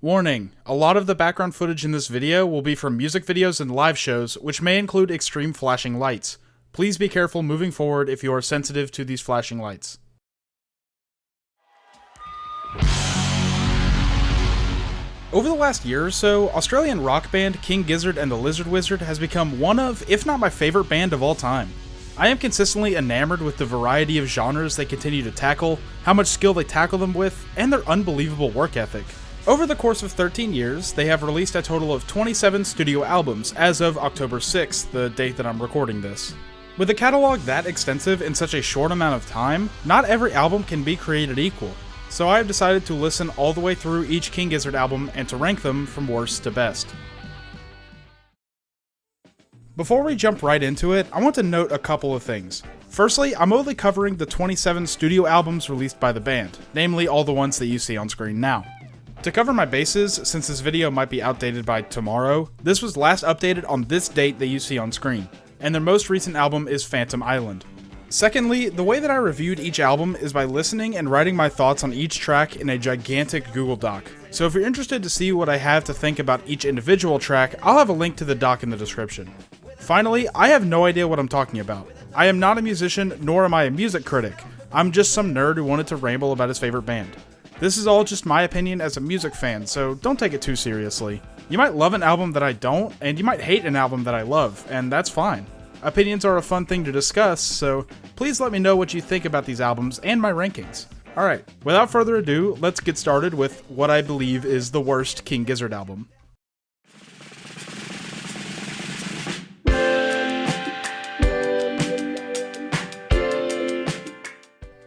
Warning, a lot of the background footage in this video will be from music videos and live shows, which may include extreme flashing lights. Please be careful moving forward if you are sensitive to these flashing lights. Over the last year or so, Australian rock band King Gizzard and the Lizard Wizard has become one of, if not my favorite band of all time. I am consistently enamored with the variety of genres they continue to tackle, how much skill they tackle them with, and their unbelievable work ethic. Over the course of 13 years, they have released a total of 27 studio albums as of October 6th, the date that I'm recording this. With a catalog that extensive in such a short amount of time, not every album can be created equal, so I have decided to listen all the way through each King Gizzard album and to rank them from worst to best. Before we jump right into it, I want to note a couple of things. Firstly, I'm only covering the 27 studio albums released by the band, namely all the ones that you see on screen now. To cover my bases, since this video might be outdated by tomorrow, this was last updated on this date that you see on screen, and their most recent album is Phantom Island. Secondly, the way that I reviewed each album is by listening and writing my thoughts on each track in a gigantic Google Doc. So if you're interested to see what I have to think about each individual track, I'll have a link to the doc in the description. Finally, I have no idea what I'm talking about. I am not a musician, nor am I a music critic. I'm just some nerd who wanted to ramble about his favorite band. This is all just my opinion as a music fan, so don't take it too seriously. You might love an album that I don't, and you might hate an album that I love, and that's fine. Opinions are a fun thing to discuss, so please let me know what you think about these albums and my rankings. Alright, without further ado, let's get started with what I believe is the worst King Gizzard album.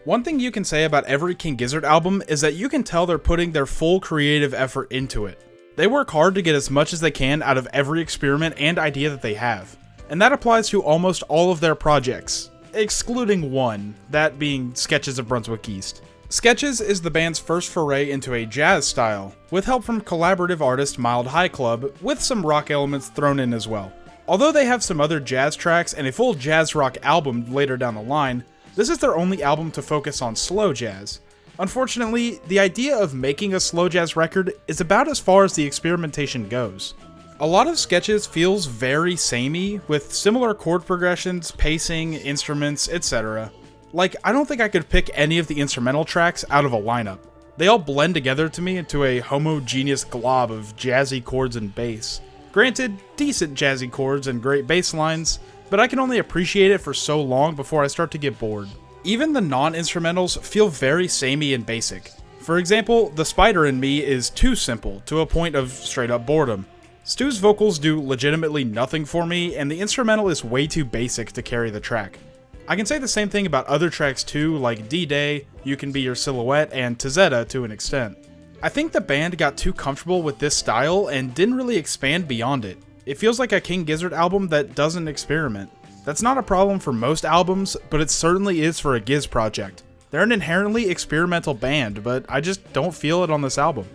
One thing you can say about every King Gizzard album is that you can tell they're putting their full creative effort into it. They work hard to get as much as they can out of every experiment and idea that they have. And that applies to almost all of their projects, excluding one, that being Sketches of Brunswick East. Sketches is the band's first foray into a jazz style, with help from collaborative artist Mild High Club, with some rock elements thrown in as well. Although they have some other jazz tracks and a full jazz rock album later down the line, this is their only album to focus on slow jazz. Unfortunately, the idea of making a slow jazz record is about as far as the experimentation goes. A lot of Sketches feels very samey, with similar chord progressions, pacing, instruments, etc. Like, I don't think I could pick any of the instrumental tracks out of a lineup. They all blend together to me into a homogeneous glob of jazzy chords and bass. Granted, decent jazzy chords and great bass lines, but I can only appreciate it for so long before I start to get bored. Even the non-instrumentals feel very samey and basic. For example, The Spider in Me is too simple, to a point of straight up boredom. Stu's vocals do legitimately nothing for me, and the instrumental is way too basic to carry the track. I can say the same thing about other tracks too, like D-Day, You Can Be Your Silhouette, and Tazetta to an extent. I think the band got too comfortable with this style and didn't really expand beyond it. It feels like a King Gizzard album that doesn't experiment. That's not a problem for most albums, but it certainly is for a Giz project. They're an inherently experimental band, but I just don't feel it on this album.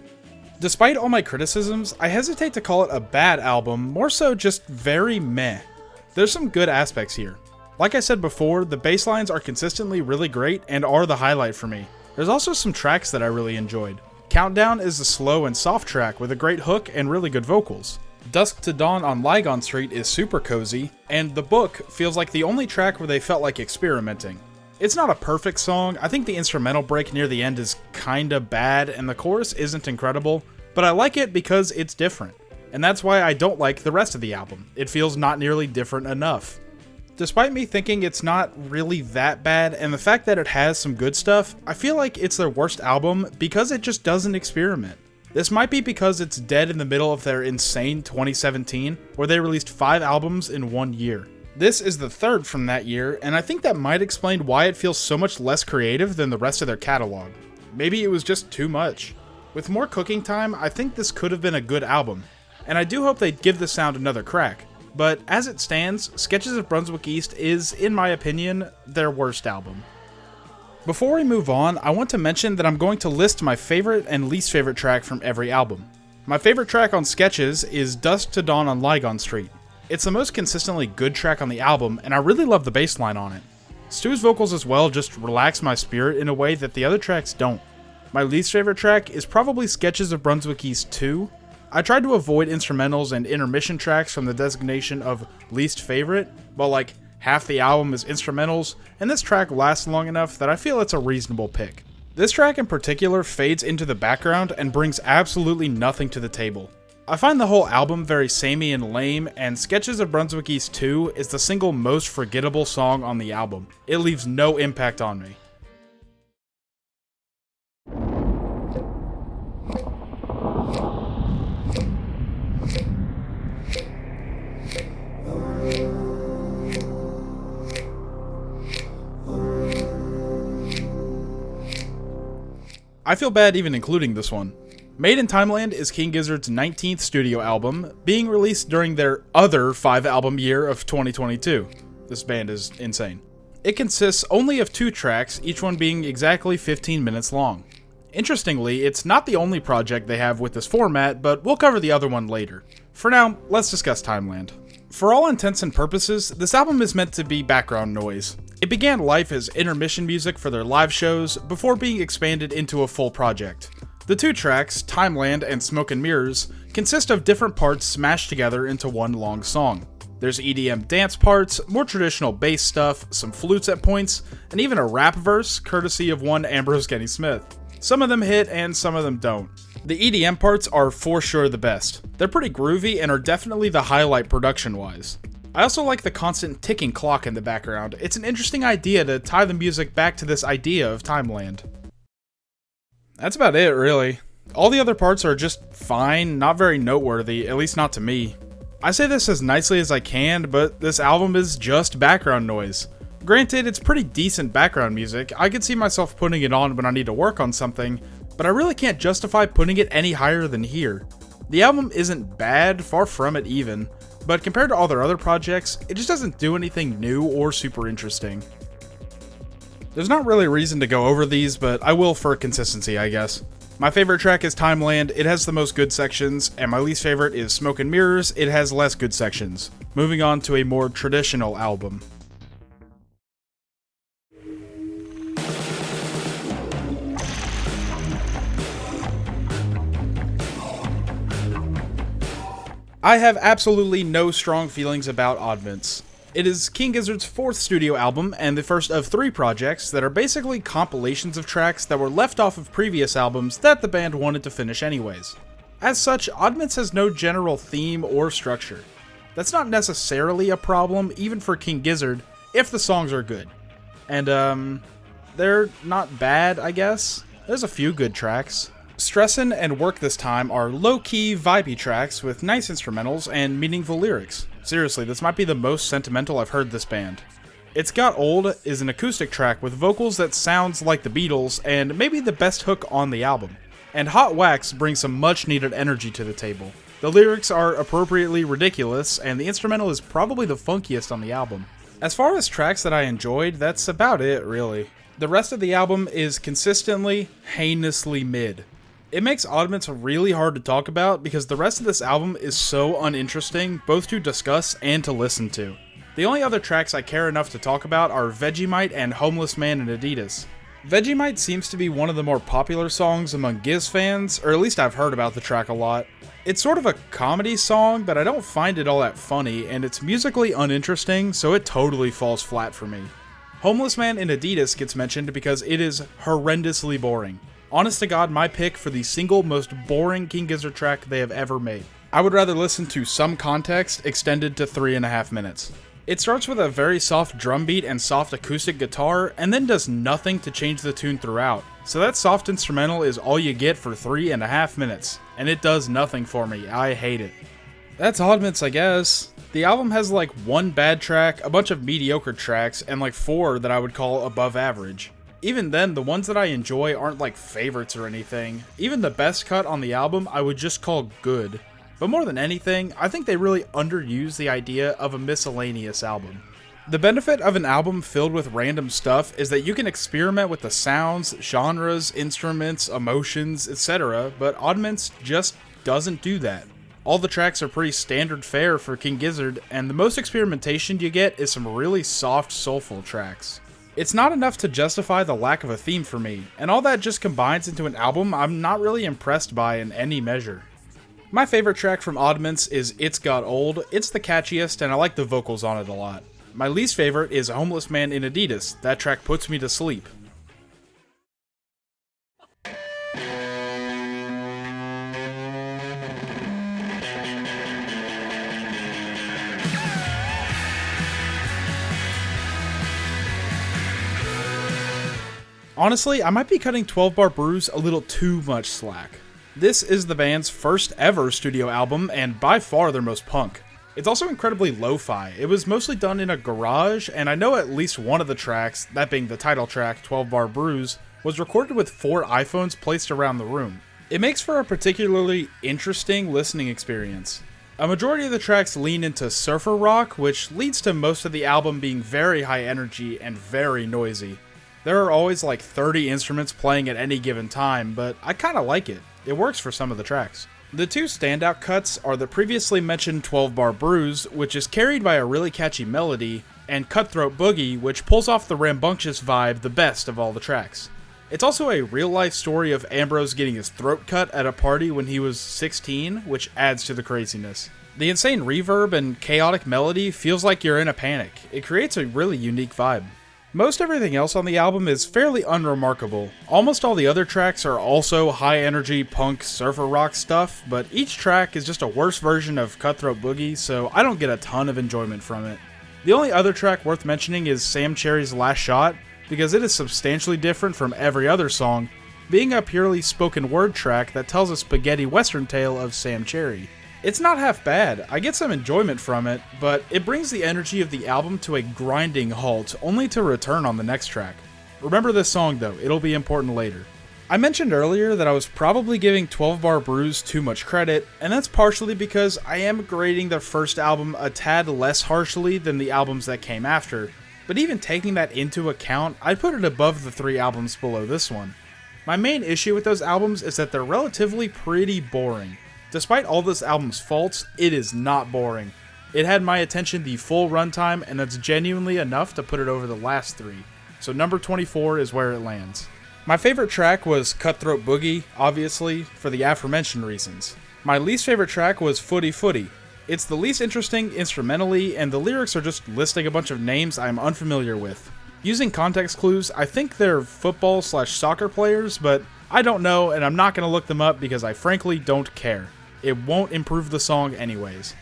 Despite all my criticisms, I hesitate to call it a bad album, more so just very meh. There's some good aspects here. Like I said before, the bass lines are consistently really great and are the highlight for me. There's also some tracks that I really enjoyed. Countdown is a slow and soft track with a great hook and really good vocals. Dusk to Dawn on Lygon Street is super cozy, and The Book feels like the only track where they felt like experimenting. It's not a perfect song, I think the instrumental break near the end is kinda bad, and the chorus isn't incredible, but I like it because it's different. And that's why I don't like the rest of the album. It feels not nearly different enough. Despite me thinking it's not really that bad, and the fact that it has some good stuff, I feel like it's their worst album because it just doesn't experiment. This might be because it's dead in the middle of their insane 2017, where they released 5 albums in 1 year. This is the third from that year, and I think that might explain why it feels so much less creative than the rest of their catalog. Maybe it was just too much. With more cooking time, I think this could have been a good album, and I do hope they'd give the sound another crack. But as it stands, Sketches of Brunswick East is, in my opinion, their worst album. Before we move on, I want to mention that I'm going to list my favorite and least favorite track from every album. My favorite track on Sketches is Dusk to Dawn on Lygon Street. It's the most consistently good track on the album, and I really love the bass line on it. Stu's vocals as well just relax my spirit in a way that the other tracks don't. My least favorite track is probably Sketches of Brunswick East 2. I tried to avoid instrumentals and intermission tracks from the designation of least favorite, but like half the album is instrumentals, and this track lasts long enough that I feel it's a reasonable pick. This track in particular fades into the background and brings absolutely nothing to the table. I find the whole album very samey and lame, and Sketches of Brunswick East 2 is the single most forgettable song on the album. It leaves no impact on me. I feel bad even including this one. Made in Timeland is King Gizzard's 19th studio album, being released during their other 5-album year of 2022. This band is insane. It consists only of 2 tracks, each one being exactly 15 minutes long. Interestingly, it's not the only project they have with this format, but we'll cover the other one later. For now, let's discuss Timeland. For all intents and purposes, this album is meant to be background noise. It began life as intermission music for their live shows, before being expanded into a full project. The 2 tracks, Timeland and Smoke and Mirrors, consist of different parts smashed together into one long song. There's EDM dance parts, more traditional bass stuff, some flutes at points, and even a rap verse, courtesy of one Ambrose Kenny Smith. Some of them hit and some of them don't. The EDM parts are for sure the best. They're pretty groovy and are definitely the highlight production-wise. I also like the constant ticking clock in the background. It's an interesting idea to tie the music back to this idea of Timeland. That's about it, really. All the other parts are just fine, not very noteworthy, at least not to me. I say this as nicely as I can, but this album is just background noise. Granted, it's pretty decent background music. I could see myself putting it on when I need to work on something, but I really can't justify putting it any higher than here. The album isn't bad, far from it even, but compared to all their other projects, it just doesn't do anything new or super interesting. There's not really a reason to go over these, but I will for consistency, I guess. My favorite track is Timeland, it has the most good sections, and my least favorite is Smoke and Mirrors, it has less good sections. Moving on to a more traditional album. I have absolutely no strong feelings about Oddments. It is King Gizzard's 4th studio album and the first of 3 projects that are basically compilations of tracks that were left off of previous albums that the band wanted to finish anyways. As such, Oddments has no general theme or structure. That's not necessarily a problem, even for King Gizzard, if the songs are good. And, they're not bad, I guess. There's a few good tracks. Stressin' and Work This Time are low-key, vibey tracks with nice instrumentals and meaningful lyrics. Seriously, this might be the most sentimental I've heard this band. It's Got Old is an acoustic track with vocals that sounds like the Beatles and maybe the best hook on the album. And Hot Wax brings some much-needed energy to the table. The lyrics are appropriately ridiculous, and the instrumental is probably the funkiest on the album. As far as tracks that I enjoyed, that's about it, really. The rest of the album is consistently, heinously mid. It makes Oddments really hard to talk about because the rest of this album is so uninteresting, both to discuss and to listen to. The only other tracks I care enough to talk about are Vegemite and Homeless Man and Adidas. Vegemite seems to be one of the more popular songs among Giz fans, or at least I've heard about the track a lot. It's sort of a comedy song, but I don't find it all that funny, and it's musically uninteresting, so it totally falls flat for me. Homeless Man and Adidas gets mentioned because it is horrendously boring. Honest to God, my pick for the single most boring King Gizzard track they have ever made. I would rather listen to Some Context extended to 3.5 minutes. It starts with a very soft drum beat and soft acoustic guitar, and then does nothing to change the tune throughout. So that soft instrumental is all you get for 3.5 minutes, and it does nothing for me. I hate it. That's Oddments, I guess. The album has like 1 bad track, a bunch of mediocre tracks, and like 4 that I would call above average. Even then, the ones that I enjoy aren't like favorites or anything. Even the best cut on the album I would just call good. But more than anything, I think they really underuse the idea of a miscellaneous album. The benefit of an album filled with random stuff is that you can experiment with the sounds, genres, instruments, emotions, etc., but Oddments just doesn't do that. All the tracks are pretty standard fare for King Gizzard, and the most experimentation you get is some really soft, soulful tracks. It's not enough to justify the lack of a theme for me, and all that just combines into an album I'm not really impressed by in any measure. My favorite track from Oddments is It's Got Old. It's the catchiest, and I like the vocals on it a lot. My least favorite is Homeless Man in Adidas. That track puts me to sleep. Honestly, I might be cutting 12 Bar Brews a little too much slack. This is the band's first ever studio album, and by far their most punk. It's also incredibly lo-fi. It was mostly done in a garage, and I know at least one of the tracks, that being the title track, 12 Bar Brews, was recorded with 4 iPhones placed around the room. It makes for a particularly interesting listening experience. A majority of the tracks lean into surfer rock, which leads to most of the album being very high energy and very noisy. There are always like 30 instruments playing at any given time, but I kinda like it. It works for some of the tracks. The 2 standout cuts are the previously mentioned 12 Bar Brews, which is carried by a really catchy melody, and Cutthroat Boogie, which pulls off the rambunctious vibe the best of all the tracks. It's also a real-life story of Ambrose getting his throat cut at a party when he was 16, which adds to the craziness. The insane reverb and chaotic melody feels like you're in a panic. It creates a really unique vibe. Most everything else on the album is fairly unremarkable. Almost all the other tracks are also high-energy punk surfer rock stuff, but each track is just a worse version of Cutthroat Boogie, so I don't get a ton of enjoyment from it. The only other track worth mentioning is Sam Cherry's Last Shot, because it is substantially different from every other song, being a purely spoken word track that tells a spaghetti western tale of Sam Cherry. It's not half bad, I get some enjoyment from it, but it brings the energy of the album to a grinding halt, only to return on the next track. Remember this song though, it'll be important later. I mentioned earlier that I was probably giving 12 Bar Brews too much credit, and that's partially because I am grading their first album a tad less harshly than the albums that came after, but even taking that into account, I'd put it above the 3 albums below this one. My main issue with those albums is that they're relatively pretty boring. Despite all this album's faults, it is not boring. It had my attention the full runtime, and that's genuinely enough to put it over the last 3. So number 24 is where it lands. My favorite track was Cutthroat Boogie, obviously, for the aforementioned reasons. My least favorite track was Footy Footy. It's the least interesting instrumentally, and the lyrics are just listing a bunch of names I'm unfamiliar with. Using context clues, I think they're football/soccer players, but I don't know, and I'm not going to look them up because I frankly don't care. It won't improve the song anyways.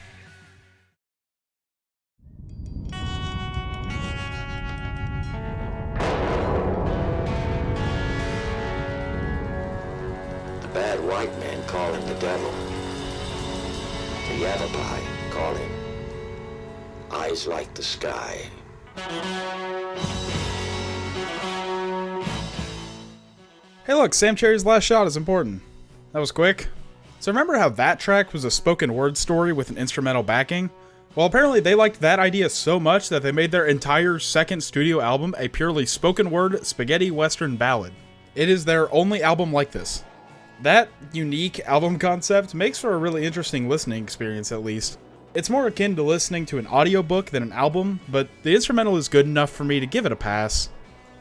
The bad white man call him the devil. The Yavapai call him Eyes Like the Sky. Hey look, Sam Cherry's Last Shot is important. That was quick. So remember how that track was a spoken word story with an instrumental backing? Well, apparently they liked that idea so much that they made their entire second studio album a purely spoken word spaghetti western ballad. It is their only album like this. That unique album concept makes for a really interesting listening experience, at least. It's more akin to listening to an audiobook than an album, but the instrumental is good enough for me to give it a pass.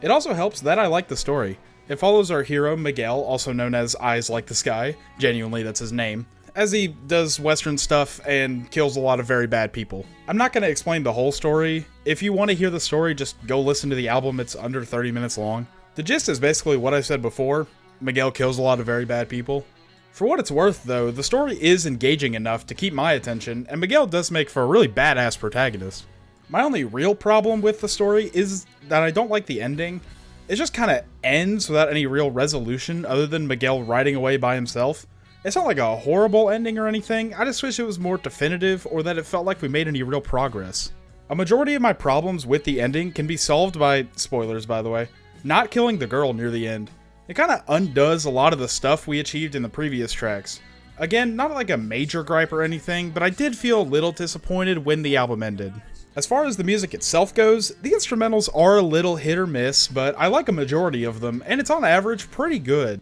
It also helps that I like the story. It follows our hero, Miguel, also known as Eyes Like the Sky, genuinely that's his name, as he does western stuff and kills a lot of very bad people. I'm not going to explain the whole story. If you want to hear the story, just go listen to the album, it's under 30 minutes long. The gist is basically what I said before, Miguel kills a lot of very bad people. For what it's worth though, the story is engaging enough to keep my attention, and Miguel does make for a really badass protagonist. My only real problem with the story is that I don't like the ending. It just kind of ends without any real resolution other than Miguel riding away by himself. It's not like a horrible ending or anything, I just wish it was more definitive or that it felt like we made any real progress. A majority of my problems with the ending can be solved by, spoilers by the way, not killing the girl near the end. It kind of undoes a lot of the stuff we achieved in the previous tracks. Again, not like a major gripe or anything, but I did feel a little disappointed when the album ended. As far as the music itself goes, the instrumentals are a little hit or miss, but I like a majority of them, and it's on average pretty good.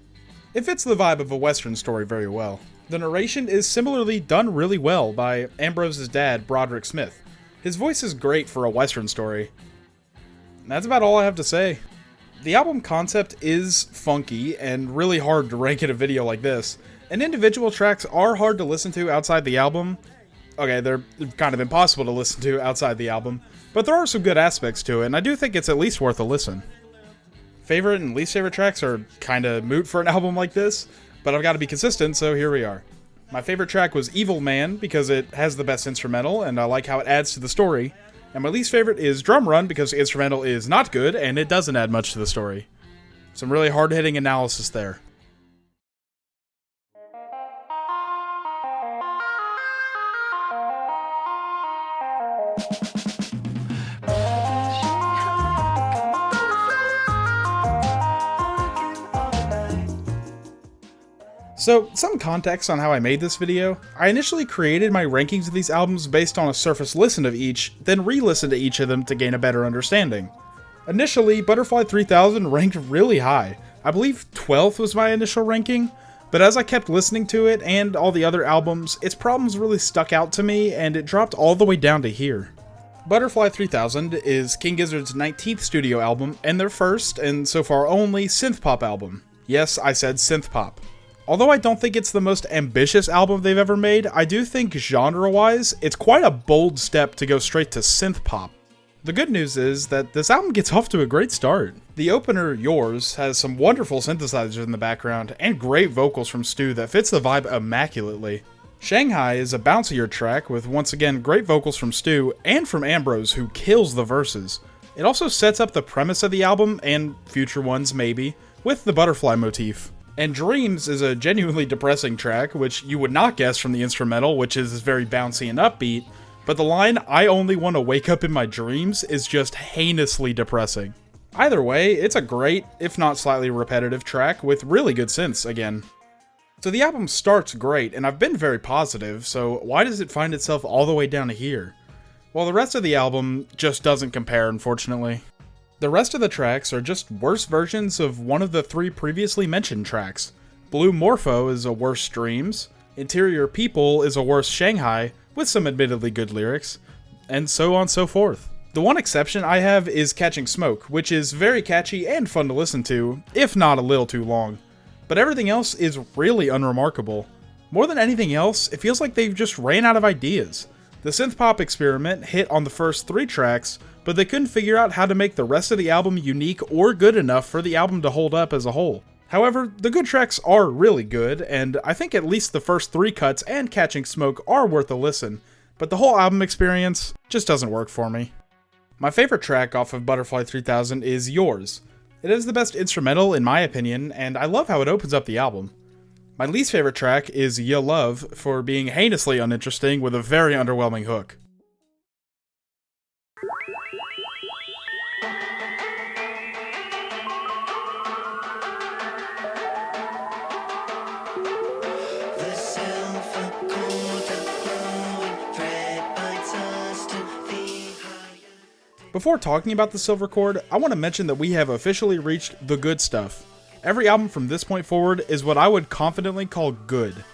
It fits the vibe of a western story very well. The narration is similarly done really well by Ambrose's dad, Broderick Smith. His voice is great for a western story. That's about all I have to say. The album concept is funky and really hard to rank in a video like this, and individual tracks are hard to listen to outside the album. Okay, they're kind of impossible to listen to outside the album, but there are some good aspects to it, and I do think it's at least worth a listen. Favorite and least favorite tracks are kinda moot for an album like this, but I've got to be consistent, so here we are. My favorite track was Evil Man because it has the best instrumental, and I like how it adds to the story. And my least favorite is Drum Run because the instrumental is not good, and it doesn't add much to the story. Some really hard-hitting analysis there. So, some context on how I made this video. I initially created my rankings of these albums based on a surface listen of each, then re-listened to each of them to gain a better understanding. Initially, Butterfly 3000 ranked really high. I believe 12th was my initial ranking, but as I kept listening to it and all the other albums, its problems really stuck out to me and it dropped all the way down to here. Butterfly 3000 is King Gizzard's 19th studio album and their first, and so far only, synth-pop album. Yes, I said synth-pop. Although I don't think it's the most ambitious album they've ever made, I do think genre-wise, it's quite a bold step to go straight to synth-pop. The good news is that this album gets off to a great start. The opener, Yours, has some wonderful synthesizers in the background, and great vocals from Stu that fits the vibe immaculately. Shanghai is a bouncier track with once again great vocals from Stu, and from Ambrose, who kills the verses. It also sets up the premise of the album, and future ones maybe, with the butterfly motif. And Dreams is a genuinely depressing track, which you would not guess from the instrumental, which is very bouncy and upbeat, but the line, "I only want to wake up in my dreams," is just heinously depressing. Either way, it's a great, if not slightly repetitive track with really good synths again. So the album starts great, and I've been very positive, so why does it find itself all the way down to here? Well, the rest of the album just doesn't compare, unfortunately. The rest of the tracks are just worse versions of one of the three previously mentioned tracks. Blue Morpho is a worse Dreams, Interior People is a worse Shanghai, with some admittedly good lyrics, and so on and so forth. The one exception I have is Catching Smoke, which is very catchy and fun to listen to, if not a little too long. But everything else is really unremarkable. More than anything else, it feels like they've just ran out of ideas. The synth-pop experiment hit on the first three tracks, but they couldn't figure out how to make the rest of the album unique or good enough for the album to hold up as a whole. However, the good tracks are really good, and I think at least the first three cuts and Catching Smoke are worth a listen, but the whole album experience just doesn't work for me. My favorite track off of Butterfly 3000 is Yours. It is the best instrumental in my opinion, and I love how it opens up the album. My least favorite track is Ya Love for being heinously uninteresting with a very underwhelming hook. Before talking about the silver chord, I want to mention that we have officially reached the good stuff. Every album from this point forward is what I would confidently call good.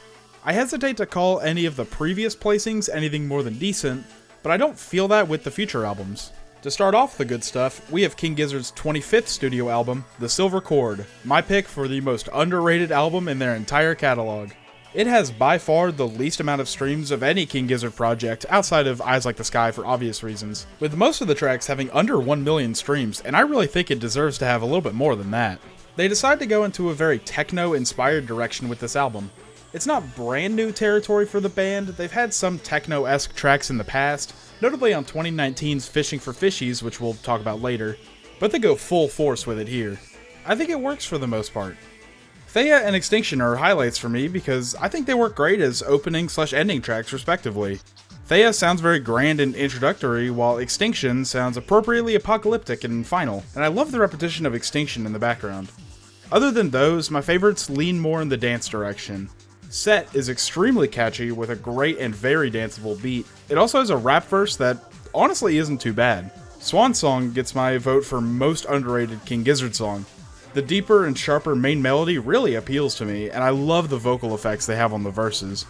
I hesitate to call any of the previous placings anything more than decent, but I don't feel that with the future albums. To start off the good stuff, we have King Gizzard's 25th studio album, The Silver Chord, my pick for the most underrated album in their entire catalog. It has by far the least amount of streams of any King Gizzard project outside of Eyes Like the Sky for obvious reasons, with most of the tracks having under 1 million streams, and I really think it deserves to have a little bit more than that. They decide to go into a very techno-inspired direction with this album. It's not brand new territory for the band, they've had some techno-esque tracks in the past, notably on 2019's Fishing for Fishies, which we'll talk about later, but they go full force with it here. I think it works for the most part. Thea and Extinction are highlights for me because I think they work great as opening/ending tracks respectively. Thea sounds very grand and introductory, while Extinction sounds appropriately apocalyptic and final, and I love the repetition of Extinction in the background. Other than those, my favorites lean more in the dance direction. Set is extremely catchy with a great and very danceable beat. It also has a rap verse that honestly isn't too bad. Swan Song gets my vote for most underrated King Gizzard song. The deeper and sharper main melody really appeals to me, and I love the vocal effects they have on the verses.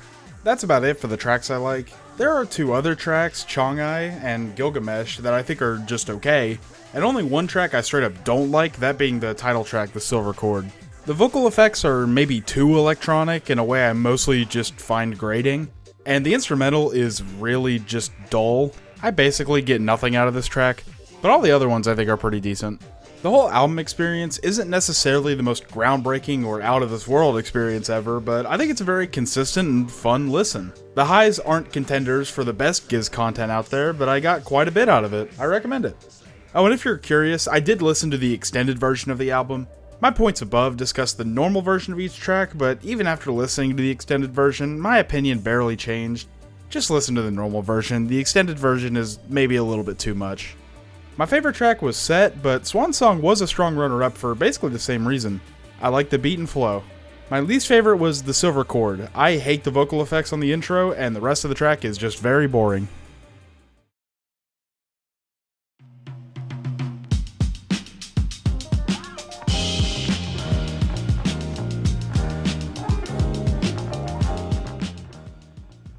That's about it for the tracks I like. There are 2 other tracks, Chongai and Gilgamesh, that I think are just okay, and only one track I straight up don't like, that being the title track, The Silver Chord. The vocal effects are maybe too electronic in a way I mostly just find grating, and the instrumental is really just dull. I basically get nothing out of this track, but all the other ones I think are pretty decent. The whole album experience isn't necessarily the most groundbreaking or out-of-this-world experience ever, but I think it's a very consistent and fun listen. The highs aren't contenders for the best Giz content out there, but I got quite a bit out of it. I recommend it. Oh, and if you're curious, I did listen to the extended version of the album. My points above discuss the normal version of each track, but even after listening to the extended version, my opinion barely changed. Just listen to the normal version, the extended version is maybe a little bit too much. My favorite track was Set, but Swan Song was a strong runner-up for basically the same reason. I like the beat and flow. My least favorite was The Silver Chord. I hate the vocal effects on the intro, and the rest of the track is just very boring.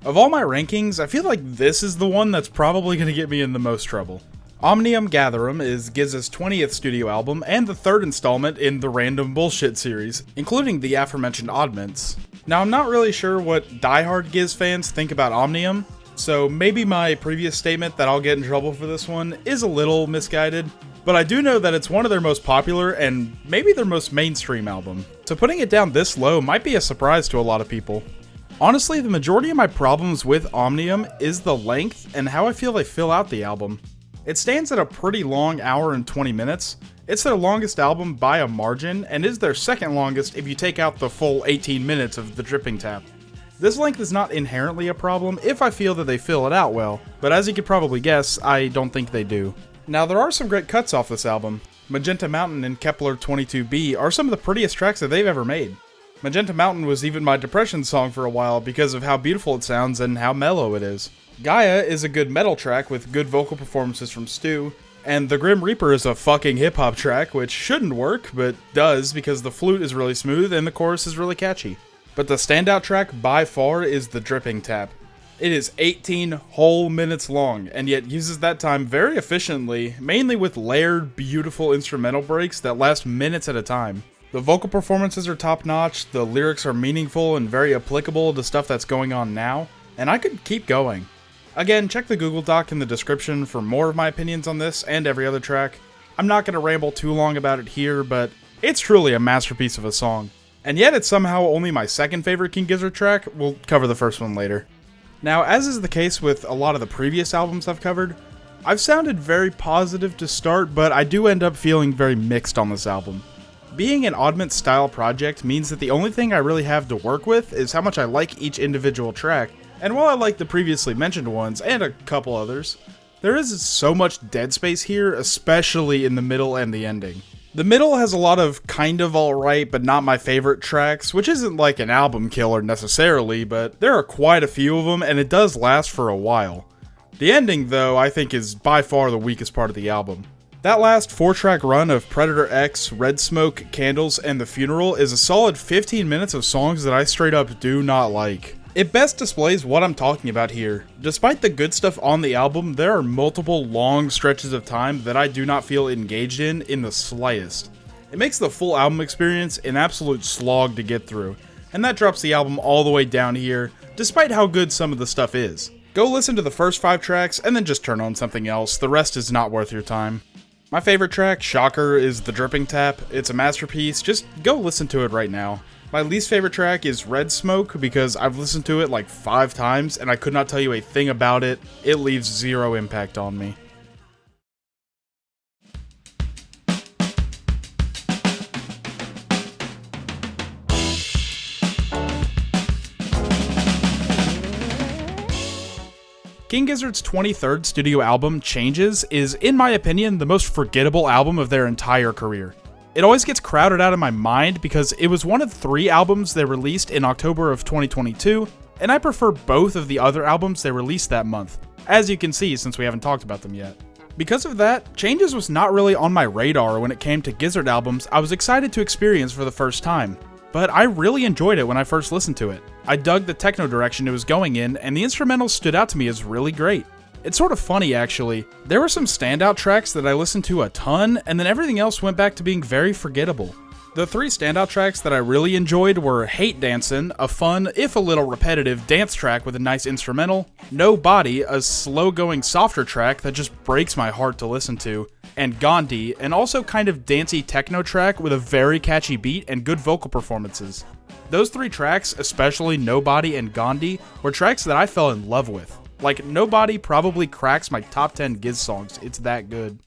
Of all my rankings, I feel like this is the one that's probably going to get me in the most trouble. Omnium Gatherum is Giz's 20th studio album and the 3rd installment in the Random Bullshit series, including the aforementioned Oddments. Now, I'm not really sure what diehard Giz fans think about Omnium, so maybe my previous statement that I'll get in trouble for this one is a little misguided, but I do know that it's one of their most popular and maybe their most mainstream album, so putting it down this low might be a surprise to a lot of people. Honestly, the majority of my problems with Omnium is the length and how I feel they fill out the album. It stands at a pretty long hour and 20 minutes. It's their longest album by a margin, and is their second longest if you take out the full 18 minutes of the dripping tap. This length is not inherently a problem if I feel that they fill it out well, but as you could probably guess, I don't think they do. Now, there are some great cuts off this album. Magenta Mountain and Kepler 22b are some of the prettiest tracks that they've ever made. Magenta Mountain was even my depression song for a while because of how beautiful it sounds and how mellow it is. Gaia is a good metal track with good vocal performances from Stu, and The Grim Reaper is a fucking hip-hop track, which shouldn't work, but does because the flute is really smooth and the chorus is really catchy. But the standout track by far is the Dripping Tap. It is 18 whole minutes long, and yet uses that time very efficiently, mainly with layered, beautiful instrumental breaks that last minutes at a time. The vocal performances are top-notch, the lyrics are meaningful and very applicable to stuff that's going on now, and I could keep going. Again, check the Google Doc in the description for more of my opinions on this and every other track. I'm not going to ramble too long about it here, but it's truly a masterpiece of a song. And yet it's somehow only my second favorite King Gizzard track. We'll cover the first one later. Now, as is the case with a lot of the previous albums I've covered, I've sounded very positive to start, but I do end up feeling very mixed on this album. Being an Oddment style project means that the only thing I really have to work with is how much I like each individual track, and while I like the previously mentioned ones, and a couple others, there is so much dead space here, especially in the middle and the ending. The middle has a lot of kind of alright but not my favorite tracks, which isn't like an album killer necessarily, but there are quite a few of them and it does last for a while. The ending, though, I think is by far the weakest part of the album. That last 4-track run of Predator X, Red Smoke, Candles, and The Funeral is a solid 15 minutes of songs that I straight up do not like. It best displays what I'm talking about here. Despite the good stuff on the album, there are multiple long stretches of time that I do not feel engaged in the slightest. It makes the full album experience an absolute slog to get through, and that drops the album all the way down here, despite how good some of the stuff is. Go listen to the first 5 tracks and then just turn on something else, the rest is not worth your time. My favorite track, shocker, is The Dripping Tap. It's a masterpiece, just go listen to it right now. My least favorite track is Red Smoke because I've listened to it like 5 times and I could not tell you a thing about it. It leaves zero impact on me. King Gizzard's 23rd studio album, Changes, is, in my opinion, the most forgettable album of their entire career. It always gets crowded out of my mind because it was one of 3 albums they released in October of 2022, and I prefer both of the other albums they released that month, as you can see since we haven't talked about them yet. Because of that, Changes was not really on my radar when it came to Gizzard albums I was excited to experience for the first time. but I really enjoyed it when I first listened to it. I dug the techno direction it was going in, and the instrumentals stood out to me as really great. It's sort of funny, actually. There were some standout tracks that I listened to a ton, and then everything else went back to being very forgettable. The 3 standout tracks that I really enjoyed were Hate Dancin', a fun, if a little repetitive, dance track with a nice instrumental, No Body, a slow-going, softer track that just breaks my heart to listen to, and Gandhi, an also kind of dancey techno track with a very catchy beat and good vocal performances. Those 3 tracks, especially Nobody and Gandhi, were tracks that I fell in love with. Like, Nobody probably cracks my top 10 Giz songs, it's that good.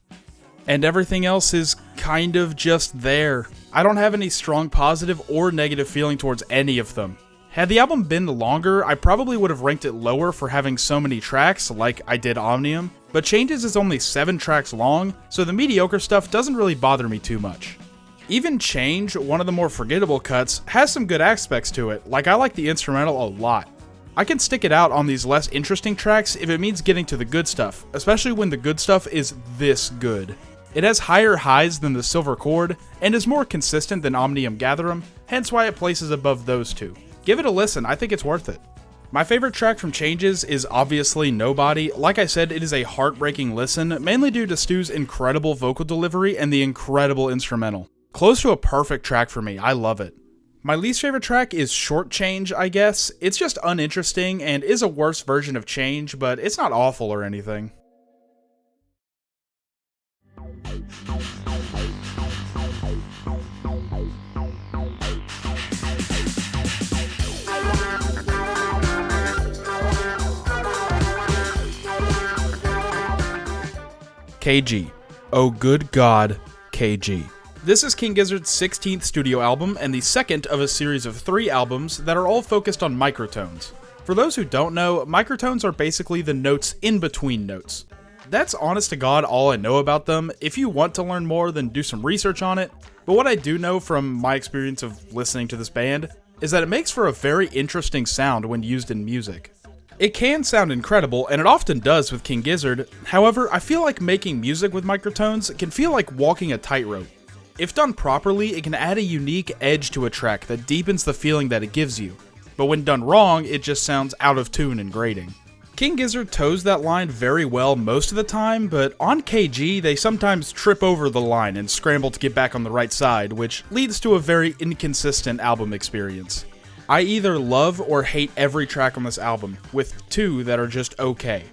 And everything else is kind of just there. I don't have any strong positive or negative feeling towards any of them. Had the album been longer, I probably would have ranked it lower for having so many tracks, like I did Omnium, but Changes is only 7 tracks long, so the mediocre stuff doesn't really bother me too much. Even Change, one of the more forgettable cuts, has some good aspects to it, like I like the instrumental a lot. I can stick it out on these less interesting tracks if it means getting to the good stuff, especially when the good stuff is this good. It has higher highs than the Silver Chord, and is more consistent than Omnium Gatherum, hence why it places above those 2. Give it a listen, I think it's worth it. My favorite track from Changes is obviously Nobody. Like I said, it is a heartbreaking listen, mainly due to Stu's incredible vocal delivery and the incredible instrumental. Close to a perfect track for me, I love it. My least favorite track is Short Change, I guess. It's just uninteresting and is a worse version of Change, but it's not awful or anything. KG. Oh good God, KG. This is King Gizzard's 16th studio album and the second of a series of 3 albums that are all focused on microtones. For those who don't know, microtones are basically the notes in between notes. That's honest to God all I know about them. If you want to learn more, then do some research on it. But what I do know from my experience of listening to this band is that it makes for a very interesting sound when used in music. It can sound incredible, and it often does with King Gizzard. However, I feel like making music with microtones can feel like walking a tightrope. If done properly, it can add a unique edge to a track that deepens the feeling that it gives you. But when done wrong, it just sounds out of tune and grating. King Gizzard toes that line very well most of the time, but on KG, they sometimes trip over the line and scramble to get back on the right side, which leads to a very inconsistent album experience. I either love or hate every track on this album, with 2 that are just okay.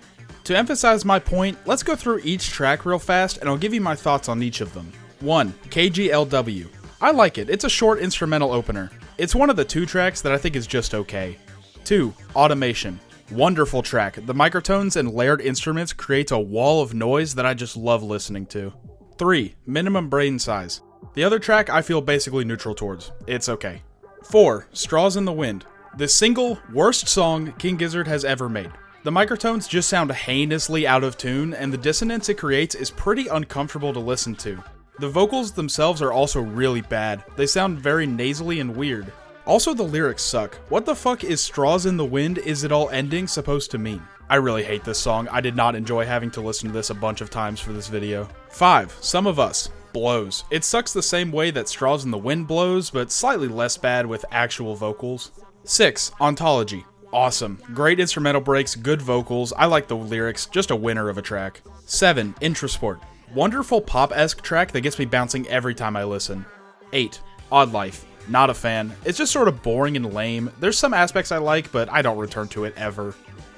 To emphasize my point, let's go through each track real fast and I'll give you my thoughts on each of them. 1. KGLW. I like it, it's a short instrumental opener. It's one of the 2 tracks that I think is just okay. 2. Automation. Wonderful track. The microtones and layered instruments creates a wall of noise that I just love listening to. 3. Minimum Brain Size. The other track I feel basically neutral towards. It's okay. 4. Straws in the Wind. The single worst song King Gizzard has ever made. The microtones just sound heinously out of tune, and the dissonance it creates is pretty uncomfortable to listen to. The vocals themselves are also really bad. They sound very nasally and weird. Also, the lyrics suck. What the fuck is Straws in the Wind Is It All Ending supposed to mean? I really hate this song. I did not enjoy having to listen to this a bunch of times for this video. 5. Some of Us. Blows. It sucks the same way that Straws in the Wind blows, but slightly less bad with actual vocals. 6. Ontology. Awesome. Great instrumental breaks, good vocals, I like the lyrics, just a winner of a track. 7. Introsport. Wonderful pop-esque track that gets me bouncing every time I listen. 8. Odd Life. Not a fan. It's just sort of boring and lame. There's some aspects I like, but I don't return to it ever.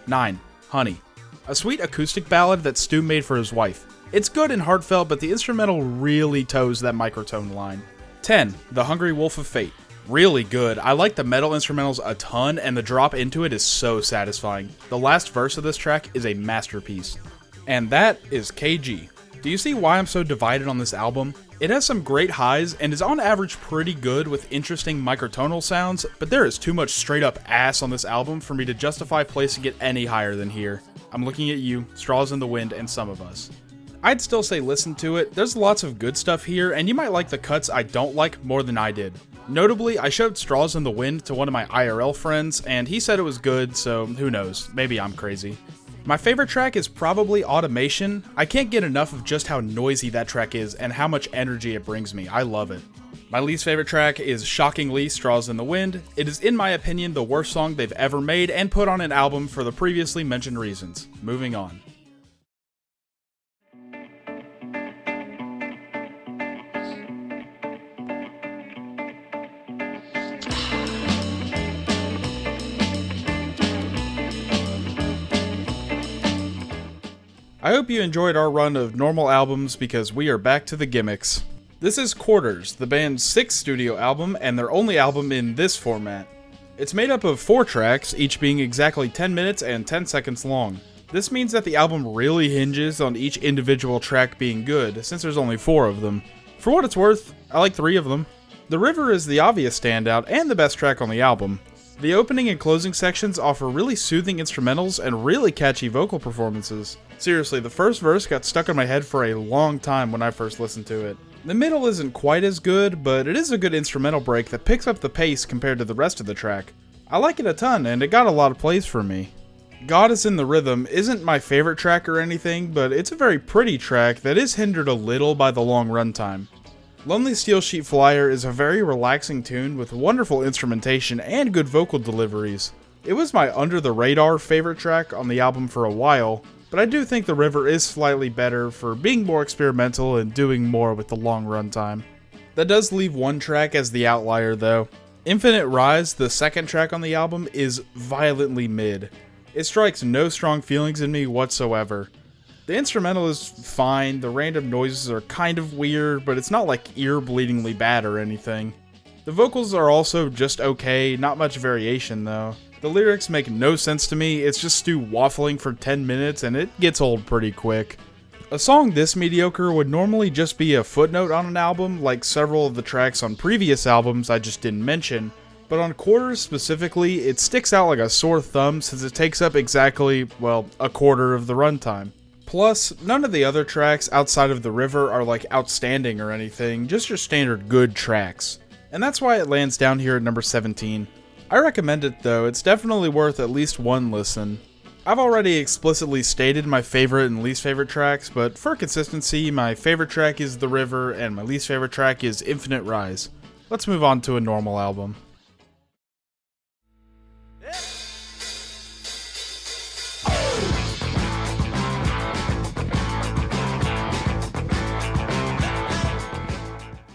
9. Honey. A sweet acoustic ballad that Stu made for his wife. It's good and heartfelt, but the instrumental really toes that microtone line. 10. The Hungry Wolf of Fate. Really good. I like the metal instrumentals a ton, and the drop into it is so satisfying. The last verse of this track is a masterpiece. And that is KG. Do you see why I'm so divided on this album? It has some great highs and is on average pretty good with interesting microtonal sounds, but there is too much straight up ass on this album for me to justify placing it any higher than here. I'm looking at you, Straws in the Wind, and Some of Us. I'd still say listen to it. There's lots of good stuff here, and you might like the cuts I don't like more than I did. Notably, I showed Straws in the Wind to one of my IRL friends, and he said it was good, so who knows, maybe I'm crazy. My favorite track is probably Automation. I can't get enough of just how noisy that track is and how much energy it brings me. I love it. My least favorite track is shockingly Straws in the Wind. It is, in my opinion, the worst song they've ever made and put on an album for the previously mentioned reasons. Moving on. I hope you enjoyed our run of normal albums because we are back to the gimmicks. This is Quarters, the band's 6th studio album and their only album in this format. It's made up of 4 tracks, each being exactly 10 minutes and 10 seconds long. This means that the album really hinges on each individual track being good, since there's only 4 of them. For what it's worth, I like 3 of them. The River is the obvious standout and the best track on the album. The opening and closing sections offer really soothing instrumentals and really catchy vocal performances. Seriously, the first verse got stuck in my head for a long time when I first listened to it. The middle isn't quite as good, but it is a good instrumental break that picks up the pace compared to the rest of the track. I like it a ton, and it got a lot of plays for me. God is in the Rhythm isn't my favorite track or anything, but it's a very pretty track that is hindered a little by the long runtime. Lonely Steel Sheet Flyer is a very relaxing tune with wonderful instrumentation and good vocal deliveries. It was my under-the-radar favorite track on the album for a while, but I do think The River is slightly better for being more experimental and doing more with the long runtime. That does leave one track as the outlier though. Infinite Rise, the second track on the album, is violently mid. It strikes no strong feelings in me whatsoever. The instrumental is fine, the random noises are kind of weird, but it's not like ear-bleedingly bad or anything. The vocals are also just okay, not much variation though. The lyrics make no sense to me, it's just Stu waffling for 10 minutes and it gets old pretty quick. A song this mediocre would normally just be a footnote on an album, like several of the tracks on previous albums I just didn't mention, but on Quarters specifically, it sticks out like a sore thumb since it takes up exactly, well, a quarter of the runtime. Plus, none of the other tracks outside of The River are like outstanding or anything, just your standard good tracks. And that's why it lands down here at number 17. I recommend it though, it's definitely worth at least one listen. I've already explicitly stated my favorite and least favorite tracks, but for consistency, my favorite track is The River and my least favorite track is Infinite Rise. Let's move on to a normal album.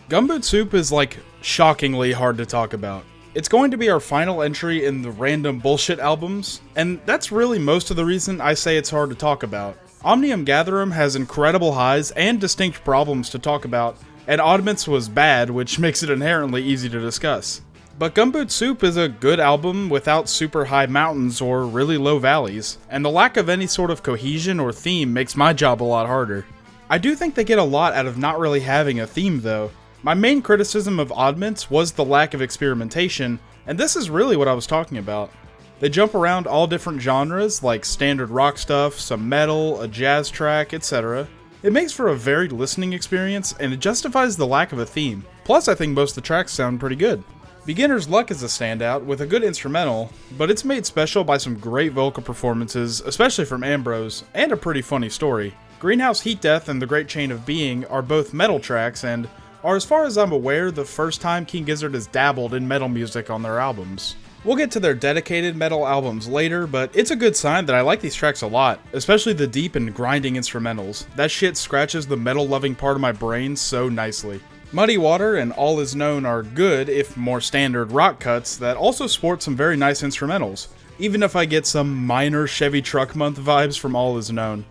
Gumboot Soup is like shockingly hard to talk about. It's going to be our final entry in the random bullshit albums, and that's really most of the reason I say it's hard to talk about. Omnium Gatherum has incredible highs and distinct problems to talk about, and Oddments was bad, which makes it inherently easy to discuss. But Gumboot Soup is a good album without super high mountains or really low valleys, and the lack of any sort of cohesion or theme makes my job a lot harder. I do think they get a lot out of not really having a theme though. My main criticism of Oddments was the lack of experimentation, and this is really what I was talking about. They jump around all different genres, like standard rock stuff, some metal, a jazz track, etc. It makes for a varied listening experience, and it justifies the lack of a theme. Plus, I think most of the tracks sound pretty good. Beginner's Luck is a standout, with a good instrumental, but it's made special by some great vocal performances, especially from Ambrose, and a pretty funny story. Greenhouse Heat Death and The Great Chain of Being are both metal tracks, and are, as far as I'm aware, the first time King Gizzard has dabbled in metal music on their albums. We'll get to their dedicated metal albums later, but it's a good sign that I like these tracks a lot, especially the deep and grinding instrumentals. That shit scratches the metal-loving part of my brain so nicely. Muddy Water and All Is Known are good, if more standard rock cuts, that also sport some very nice instrumentals, even if I get some minor Chevy Truck Month vibes from All Is Known.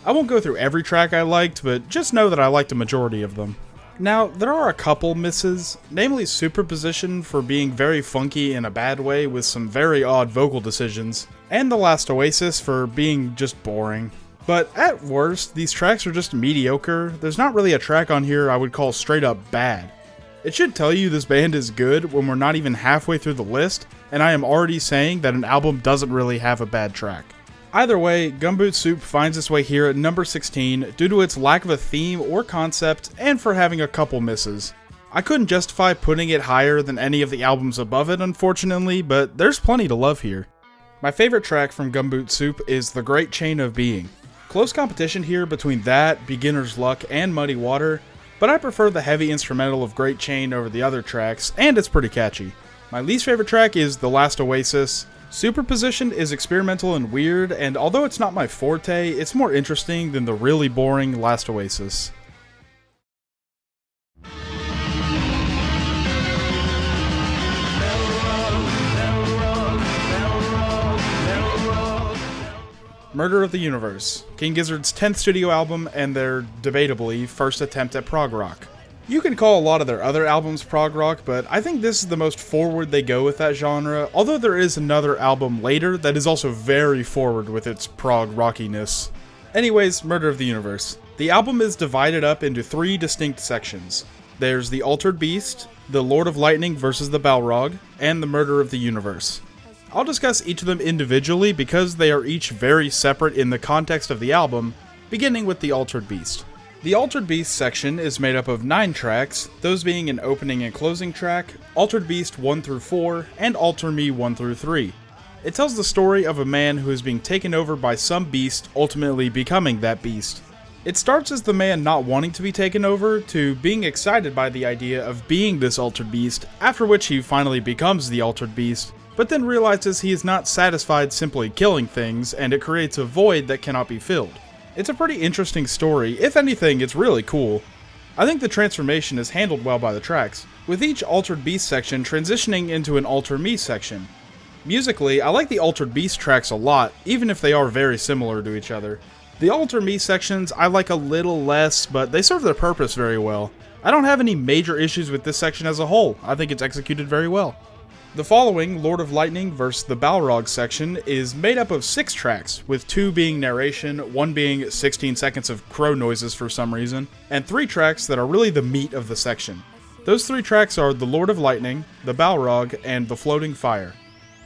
I won't go through every track I liked, but just know that I liked a majority of them. Now, there are a couple misses, namely Superposition for being very funky in a bad way with some very odd vocal decisions, and The Last Oasis for being just boring. But at worst, these tracks are just mediocre. There's not really a track on here I would call straight up bad. It should tell you this band is good when we're not even halfway through the list, and I am already saying that an album doesn't really have a bad track. Either way, Gumboot Soup finds its way here at number 16 due to its lack of a theme or concept and for having a couple misses. I couldn't justify putting it higher than any of the albums above it unfortunately, but there's plenty to love here. My favorite track from Gumboot Soup is The Great Chain of Being. Close competition here between that, Beginner's Luck, and Muddy Water, but I prefer the heavy instrumental of Great Chain over the other tracks, and it's pretty catchy. My least favorite track is The Last Oasis. Superposition is experimental and weird, and although it's not my forte, it's more interesting than the really boring Last Oasis. Murder of the Universe, King Gizzard's 10th studio album and their, debatably, first attempt at prog rock. You can call a lot of their other albums prog rock, but I think this is the most forward they go with that genre, although there is another album later that is also very forward with its prog rockiness. Anyways, Murder of the Universe. The album is divided up into 3 distinct sections. There's The Altered Beast, The Lord of Lightning vs. the Balrog, and The Murder of the Universe. I'll discuss each of them individually because they are each very separate in the context of the album, beginning with The Altered Beast. The Altered Beast section is made up of 9 tracks, those being an opening and closing track, Altered Beast 1 through 4, and Alter Me 1 through 3. It tells the story of a man who is being taken over by some beast, ultimately becoming that beast. It starts as the man not wanting to be taken over, to being excited by the idea of being this Altered Beast, after which he finally becomes the Altered Beast, but then realizes he is not satisfied simply killing things, and it creates a void that cannot be filled. It's a pretty interesting story. If anything, it's really cool. I think the transformation is handled well by the tracks, with each Altered Beast section transitioning into an Alter Me section. Musically, I like the Altered Beast tracks a lot, even if they are very similar to each other. The Alter Me sections I like a little less, but they serve their purpose very well. I don't have any major issues with this section as a whole. I think it's executed very well. The following, Lord of Lightning vs. the Balrog section, is made up of 6 tracks, with 2 being narration, 1 being 16 seconds of crow noises for some reason, and 3 tracks that are really the meat of the section. Those 3 tracks are The Lord of Lightning, the Balrog, and The Floating Fire.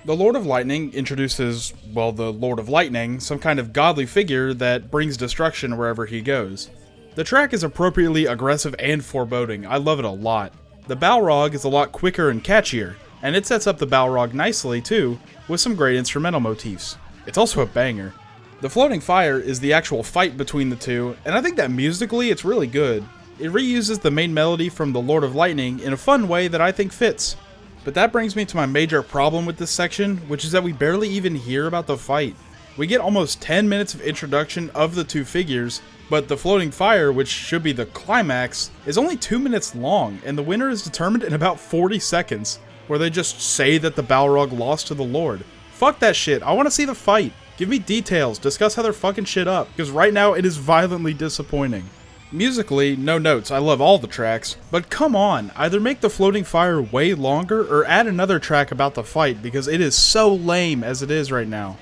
The Lord of Lightning introduces, well, the Lord of Lightning, some kind of godly figure that brings destruction wherever he goes. The track is appropriately aggressive and foreboding. I love it a lot. The Balrog is a lot quicker and catchier, and it sets up the Balrog nicely too, with some great instrumental motifs. It's also a banger. The Floating Fire is the actual fight between the two, and I think that musically it's really good. It reuses the main melody from The Lord of Lightning in a fun way that I think fits. But that brings me to my major problem with this section, which is that we barely even hear about the fight. We get almost 10 minutes of introduction of the 2 figures, but the Floating Fire, which should be the climax, is only 2 minutes long, and the winner is determined in about 40 seconds. Where they just say that the Balrog lost to the Lord. Fuck that shit, I want to see the fight. Give me details, discuss how they're fucking shit up, because right now it is violently disappointing. Musically, no notes, I love all the tracks, but come on, either make the Floating Fire way longer or add another track about the fight, because it is so lame as it is right now.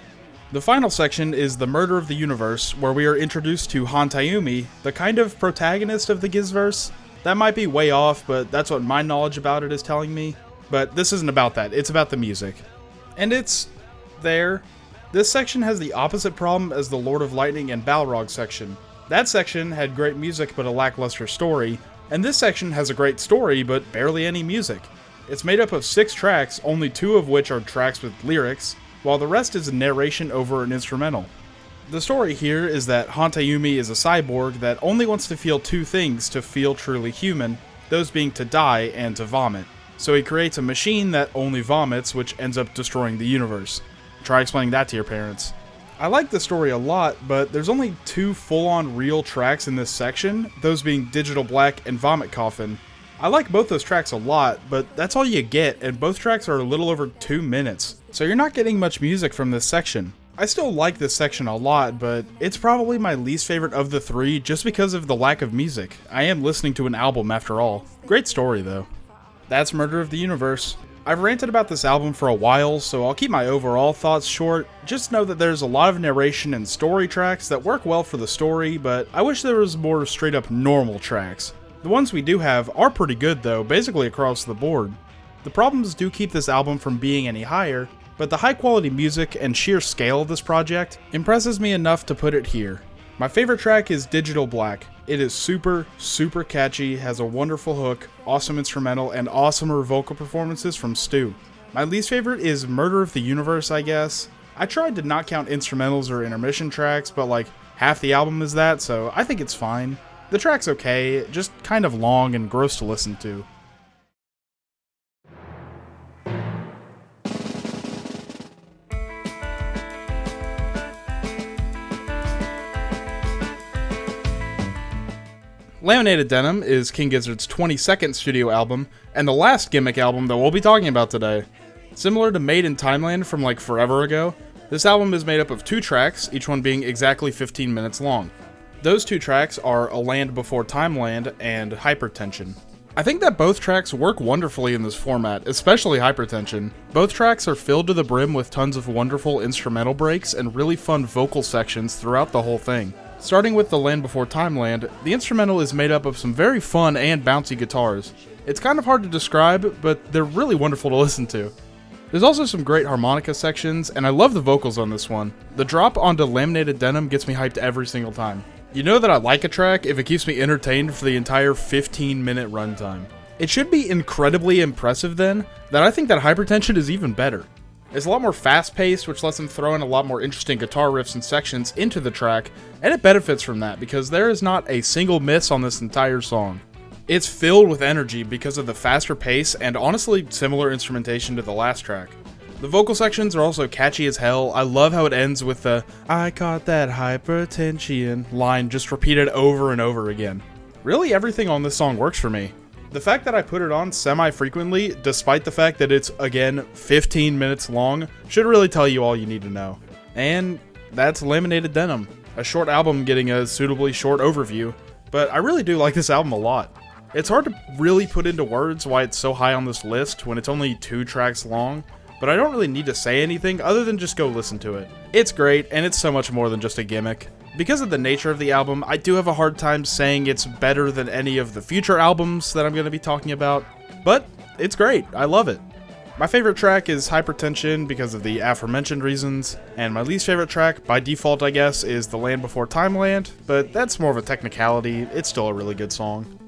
The final section is The Murder of the Universe, where we are introduced to Hantayumi, the kind of protagonist of the Gizverse. That might be way off, but that's what my knowledge about it is telling me. But this isn't about that, it's about the music. And it's there. This section has the opposite problem as the Lord of Lightning and Balrog section. That section had great music but a lackluster story, and this section has a great story but barely any music. It's made up of 6 tracks, only 2 of which are tracks with lyrics, while the rest is a narration over an instrumental. The story here is that Hantayumi is a cyborg that only wants to feel 2 things to feel truly human, those being to die and to vomit. So he creates a machine that only vomits, which ends up destroying the universe. Try explaining that to your parents. I like the story a lot, but there's only 2 full-on real tracks in this section, those being Digital Black and Vomit Coffin. I like both those tracks a lot, but that's all you get, and both tracks are a little over 2 minutes, so you're not getting much music from this section. I still like this section a lot, but it's probably my least favorite of the 3 just because of the lack of music. I am listening to an album after all. Great story though. That's Murder of the Universe. I've ranted about this album for a while, so I'll keep my overall thoughts short. Just know that there's a lot of narration and story tracks that work well for the story, but I wish there was more straight up normal tracks. The ones we do have are pretty good though, basically across the board. The problems do keep this album from being any higher, but the high quality music and sheer scale of this project impresses me enough to put it here. My favorite track is Digital Black. It is super catchy, has a wonderful hook, awesome instrumental, and awesomer vocal performances from Stu. My least favorite is Murder of the Universe, I guess. I tried to not count instrumentals or intermission tracks, but like half the album is that, so I think it's fine. The track's okay, just kind of long and gross to listen to. Laminated Denim is King Gizzard's 22nd studio album, and the last Gimmick album that we'll be talking about today. Similar to Made in Timeland from like forever ago, this album is made up of 2 tracks, each one being exactly 15 minutes long. Those 2 tracks are A Land Before Timeland and Hypertension. I think that both tracks work wonderfully in this format, especially Hypertension. Both tracks are filled to the brim with tons of wonderful instrumental breaks and really fun vocal sections throughout the whole thing. Starting with The Land Before Timeland, the instrumental is made up of some very fun and bouncy guitars. It's kind of hard to describe, but they're really wonderful to listen to. There's also some great harmonica sections, and I love the vocals on this one. The drop onto Laminated Denim gets me hyped every single time. You know that I like a track if it keeps me entertained for the entire 15-minute runtime. It should be incredibly impressive then, that I think that Hypertension is even better. It's a lot more fast-paced, which lets them throw in a lot more interesting guitar riffs and sections into the track, and it benefits from that because there is not a single miss on this entire song. It's filled with energy because of the faster pace and honestly similar instrumentation to the last track. The vocal sections are also catchy as hell. I love how it ends with the "I caught that hypertension" line just repeated over and over again. Really, everything on this song works for me. The fact that I put it on semi-frequently, despite the fact that it's, again, 15 minutes long, should really tell you all you need to know. And that's Laminated Denim, a short album getting a suitably short overview, but I really do like this album a lot. It's hard to really put into words why it's so high on this list when it's only 2 tracks long, but I don't really need to say anything other than just go listen to it. It's great, and it's so much more than just a gimmick. Because of the nature of the album, I do have a hard time saying it's better than any of the future albums that I'm going to be talking about, but it's great. I love it. My favorite track is Hypertension because of the aforementioned reasons, and my least favorite track, by default I guess, is The Land Before Timeland, but that's more of a technicality. It's still a really good song.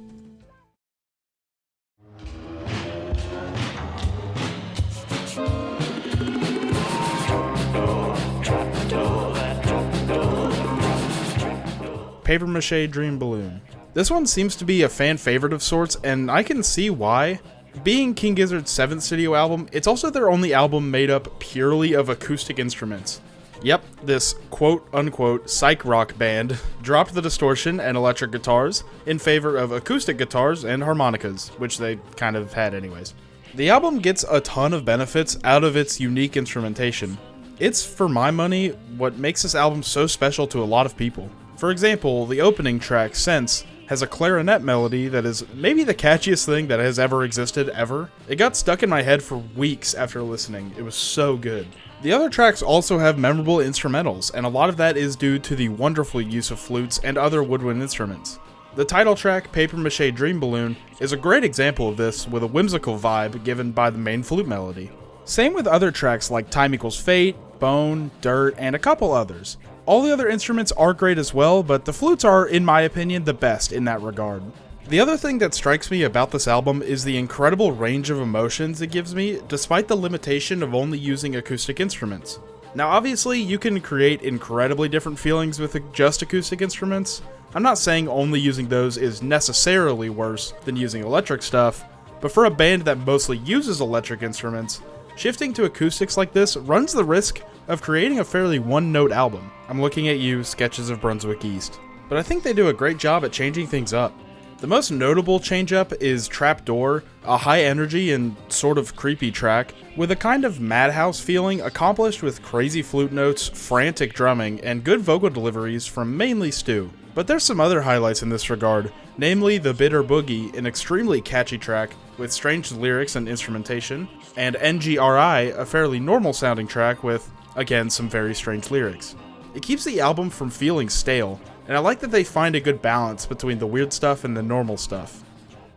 Paper Mache Dream Balloon. This one seems to be a fan favorite of sorts, and I can see why. Being King Gizzard's 7th studio album, it's also their only album made up purely of acoustic instruments. Yep, this quote-unquote psych rock band dropped the distortion and electric guitars in favor of acoustic guitars and harmonicas, which they kind of had anyways. The album gets a ton of benefits out of its unique instrumentation. It's, for my money, what makes this album so special to a lot of people. For example, the opening track, Sense, has a clarinet melody that is maybe the catchiest thing that has ever existed ever. It got stuck in my head for weeks after listening. It was so good. The other tracks also have memorable instrumentals, and a lot of that is due to the wonderful use of flutes and other woodwind instruments. The title track, Paper Mache Dream Balloon, is a great example of this with a whimsical vibe given by the main flute melody. Same with other tracks like Time Equals Fate, Bone, Dirt, and a couple others. All the other instruments are great as well, but the flutes are, in my opinion, the best in that regard. The other thing that strikes me about this album is the incredible range of emotions it gives me, despite the limitation of only using acoustic instruments. Now obviously, you can create incredibly different feelings with just acoustic instruments. I'm not saying only using those is necessarily worse than using electric stuff, but for a band that mostly uses electric instruments, shifting to acoustics like this runs the risk of creating a fairly one-note album. I'm looking at you, Sketches of Brunswick East. But I think they do a great job at changing things up. The most notable change-up is Trapdoor, a high-energy and sort of creepy track, with a kind of madhouse feeling accomplished with crazy flute notes, frantic drumming, and good vocal deliveries from mainly Stu. But there's some other highlights in this regard, namely The Bitter Boogie, an extremely catchy track with strange lyrics and instrumentation, and NGRI, a fairly normal-sounding track with, again, some very strange lyrics. It keeps the album from feeling stale, and I like that they find a good balance between the weird stuff and the normal stuff.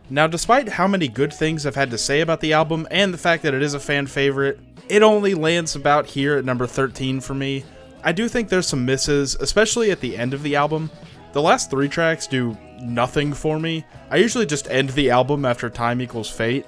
Now, despite how many good things I've had to say about the album, and the fact that it is a fan favorite, it only lands about here at number 13 for me. I do think there's some misses, especially at the end of the album. The last 3 tracks do nothing for me. I usually just end the album after Time Equals Fate.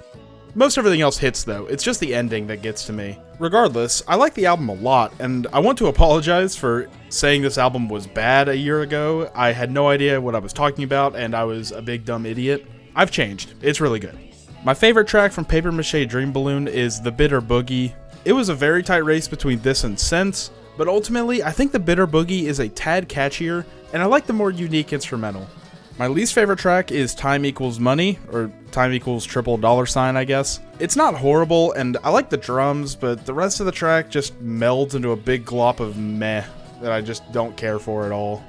Most everything else hits though, it's just the ending that gets to me. Regardless, I like the album a lot, and I want to apologize for saying this album was bad a year ago. I had no idea what I was talking about, and I was a big dumb idiot. I've changed. It's really good. My favorite track from Paper Mache Dream Balloon is The Bitter Boogie. It was a very tight race between this and Sense, but ultimately, I think The Bitter Boogie is a tad catchier, and I like the more unique instrumental. My least favorite track is Time Equals Money, or Time Equals $$, I guess. It's not horrible, and I like the drums, but the rest of the track just melds into a big glop of meh that I just don't care for at all.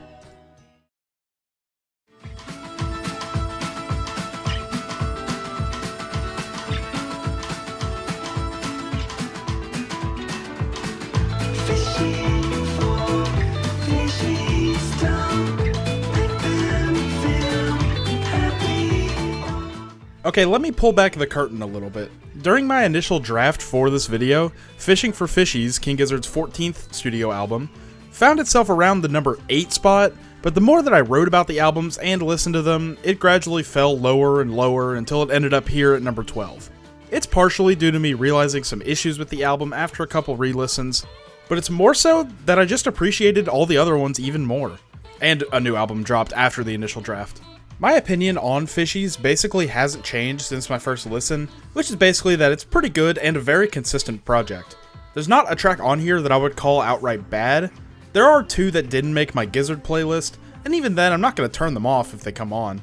Okay, let me pull back the curtain a little bit. During my initial draft for this video, Fishing for Fishies, King Gizzard's 14th studio album, found itself around the number 8 spot, but the more that I wrote about the albums and listened to them, it gradually fell lower and lower until it ended up here at number 12. It's partially due to me realizing some issues with the album after a couple re-listens, but it's more so that I just appreciated all the other ones even more. And a new album dropped after the initial draft. My opinion on Fishies basically hasn't changed since my first listen, which is basically that it's pretty good and a very consistent project. There's not a track on here that I would call outright bad. There are 2 that didn't make my Gizzard playlist, and even then I'm not going to turn them off if they come on.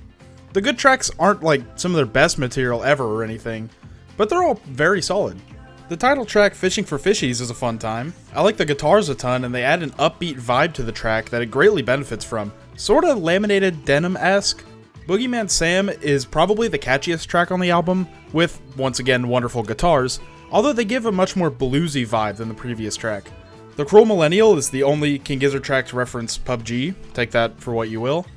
The good tracks aren't like some of their best material ever or anything, but they're all very solid. The title track Fishing for Fishies is a fun time. I like the guitars a ton, and they add an upbeat vibe to the track that it greatly benefits from, sorta laminated denim-esque. Boogeyman Sam is probably the catchiest track on the album, with, once again, wonderful guitars, although they give a much more bluesy vibe than the previous track. The Cruel Millennial is the only King Gizzard track to reference PUBG, take that for what you will.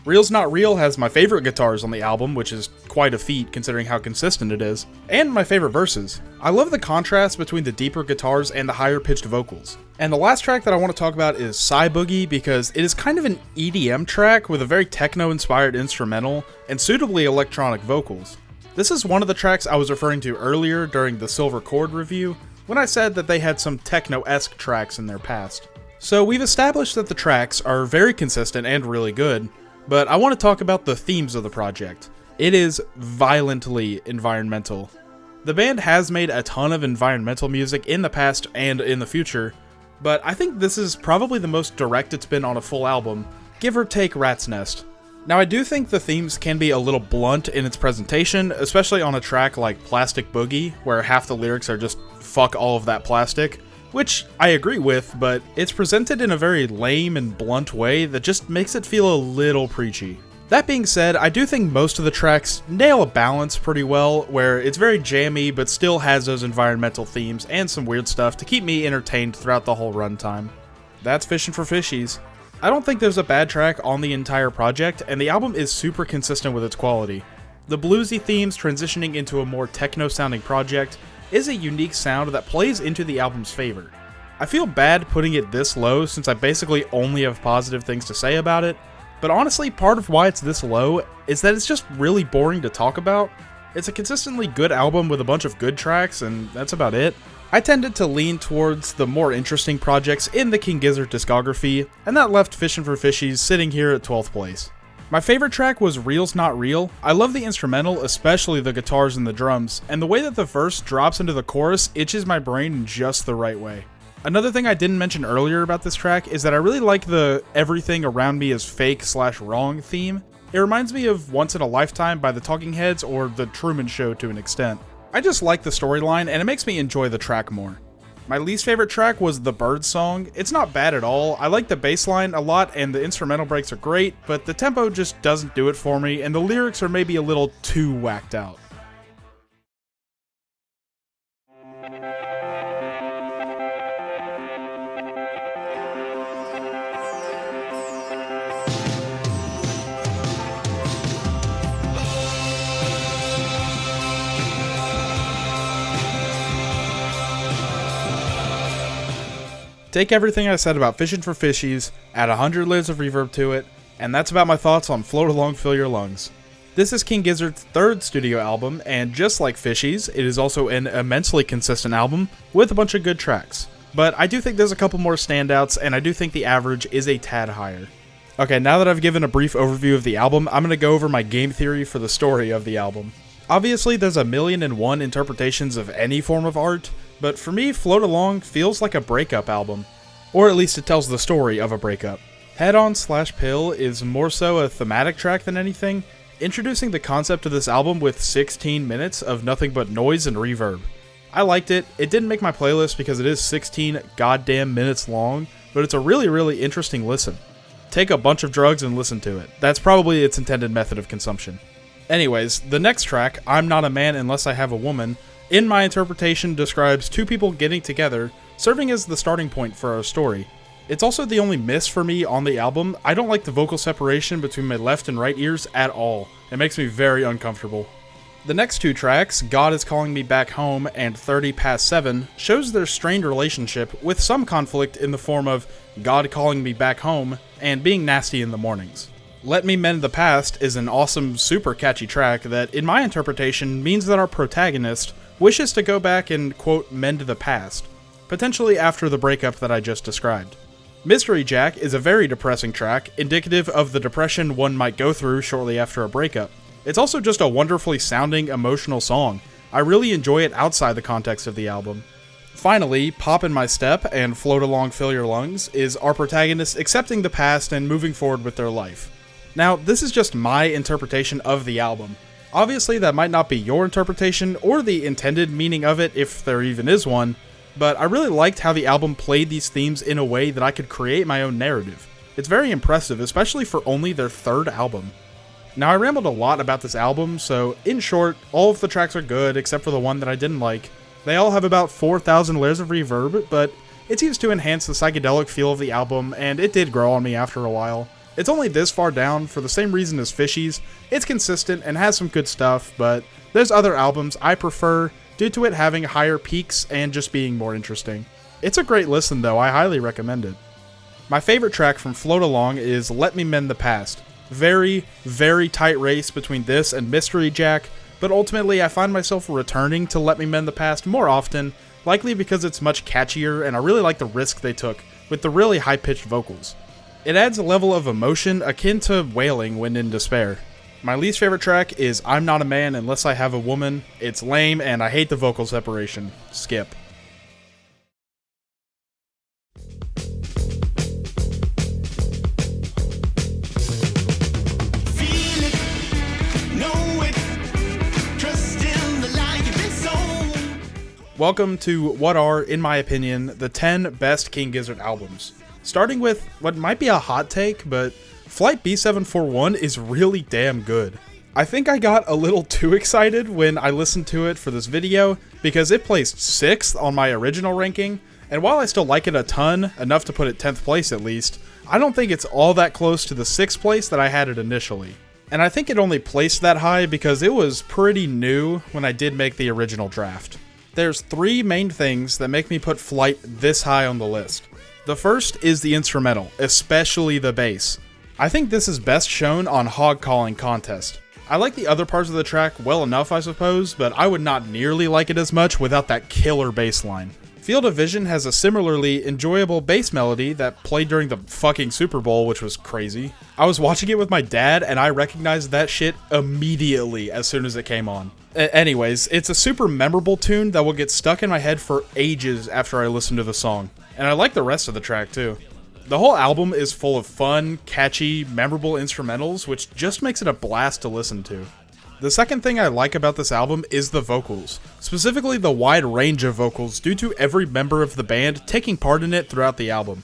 Real's Not Real has my favorite guitars on the album, which is quite a feat considering how consistent it is, and my favorite verses. I love the contrast between the deeper guitars and the higher pitched vocals. And the last track that I want to talk about is Psy Boogie because it is kind of an EDM track with a very techno-inspired instrumental and suitably electronic vocals. This is one of the tracks I was referring to earlier during the Silver Chord review when I said that they had some techno-esque tracks in their past. So we've established that the tracks are very consistent and really good, but I want to talk about the themes of the project. It is violently environmental. The band has made a ton of environmental music in the past and in the future, but I think this is probably the most direct it's been on a full album, give or take Rat's Nest. Now I do think the themes can be a little blunt in its presentation, especially on a track like Plastic Boogie, where half the lyrics are just fuck all of that plastic, which I agree with, but it's presented in a very lame and blunt way that just makes it feel a little preachy. That being said, I do think most of the tracks nail a balance pretty well, where it's very jammy but still has those environmental themes and some weird stuff to keep me entertained throughout the whole runtime. That's Fishing for Fishies. I don't think there's a bad track on the entire project, and the album is super consistent with its quality. The bluesy themes transitioning into a more techno-sounding project is a unique sound that plays into the album's favor. I feel bad putting it this low since I basically only have positive things to say about it, but honestly part of why it's this low is that it's just really boring to talk about. It's a consistently good album with a bunch of good tracks, and that's about it. I tended to lean towards the more interesting projects in the King Gizzard discography, and that left Fishin' for Fishies sitting here at 12th place. My favorite track was Real's Not Real. I love the instrumental, especially the guitars and the drums, and the way that the verse drops into the chorus itches my brain in just the right way. Another thing I didn't mention earlier about this track is that I really like the everything around me is fake/wrong theme. It reminds me of Once in a Lifetime by the Talking Heads or The Truman Show to an extent. I just like the storyline and it makes me enjoy the track more. My least favorite track was The Bird Song. It's not bad at all. I like the bass line a lot and the instrumental breaks are great, but the tempo just doesn't do it for me and the lyrics are maybe a little too whacked out. Take everything I said about Fishin' for Fishies, add 100 layers of reverb to it, and that's about my thoughts on Float Along, Fill Your Lungs. This is King Gizzard's third studio album, and just like Fishies, it is also an immensely consistent album with a bunch of good tracks. But I do think there's a couple more standouts, and I do think the average is a tad higher. Okay, now that I've given a brief overview of the album, I'm going to go over my game theory for the story of the album. Obviously, there's 1,000,001 interpretations of any form of art, but for me, Float Along feels like a breakup album. Or at least it tells the story of a breakup. Head On / Pill is more so a thematic track than anything, introducing the concept of this album with 16 minutes of nothing but noise and reverb. I liked it. It didn't make my playlist because it is 16 goddamn minutes long, but it's a really interesting listen. Take a bunch of drugs and listen to it. That's probably its intended method of consumption. Anyways, the next track, I'm Not a Man Unless I Have a Woman, in my interpretation describes two people getting together, serving as the starting point for our story. It's also the only miss for me on the album. I don't like the vocal separation between my left and right ears at all. It makes me very uncomfortable. The next two tracks, God Is Calling Me Back Home and 30 Past 7, shows their strained relationship with some conflict in the form of God calling me back home and being nasty in the mornings. Let Me Mend the Past is an awesome, super catchy track that, in my interpretation, means that our protagonist wishes to go back and, quote, mend the past, potentially after the breakup that I just described. Mystery Jack is a very depressing track, indicative of the depression one might go through shortly after a breakup. It's also just a wonderfully sounding, emotional song. I really enjoy it outside the context of the album. Finally, Pop in My Step and Float Along Fill Your Lungs is our protagonist accepting the past and moving forward with their life. Now, this is just my interpretation of the album. Obviously, that might not be your interpretation or the intended meaning of it, if there even is one, but I really liked how the album played these themes in a way that I could create my own narrative. It's very impressive, especially for only their third album. Now, I rambled a lot about this album, so in short, all of the tracks are good except for the one that I didn't like. They all have about 4,000 layers of reverb, but it's used to enhance the psychedelic feel of the album, and it did grow on me after a while. It's only this far down for the same reason as Fishies. It's consistent and has some good stuff, but there's other albums I prefer due to it having higher peaks and just being more interesting. It's a great listen though, I highly recommend it. My favorite track from Float Along is Let Me Mend the Past. Very tight race between this and Mystery Jack, but ultimately I find myself returning to Let Me Mend the Past more often, likely because it's much catchier and I really like the risk they took with the really high-pitched vocals. It adds a level of emotion akin to wailing when in despair. My least favorite track is I'm Not a Man Unless I Have a Woman. It's lame and I hate the vocal separation. Skip. Welcome to what are, in my opinion, the 10 best King Gizzard albums. Starting with what might be a hot take, but Flight B741 is really damn good. I think I got a little too excited when I listened to it for this video, because it placed 6th on my original ranking, and while I still like it a ton, enough to put it 10th place at least, I don't think it's all that close to the 6th place that I had it initially. And I think it only placed that high because it was pretty new when I did make the original draft. There's 3 main things that make me put Flight this high on the list. The first is the instrumental, especially the bass. I think this is best shown on Hog Calling Contest. I like the other parts of the track well enough, I suppose, but I would not nearly like it as much without that killer bass line. Field of Vision has a similarly enjoyable bass melody that played during the fucking Super Bowl, which was crazy. I was watching it with my dad and I recognized that shit immediately as soon as it came on. Anyways, it's a super memorable tune that will get stuck in my head for ages after I listen to the song. And I like the rest of the track too. The whole album is full of fun, catchy, memorable instrumentals, which just makes it a blast to listen to. The second thing I like about this album is the vocals, specifically the wide range of vocals due to every member of the band taking part in it throughout the album.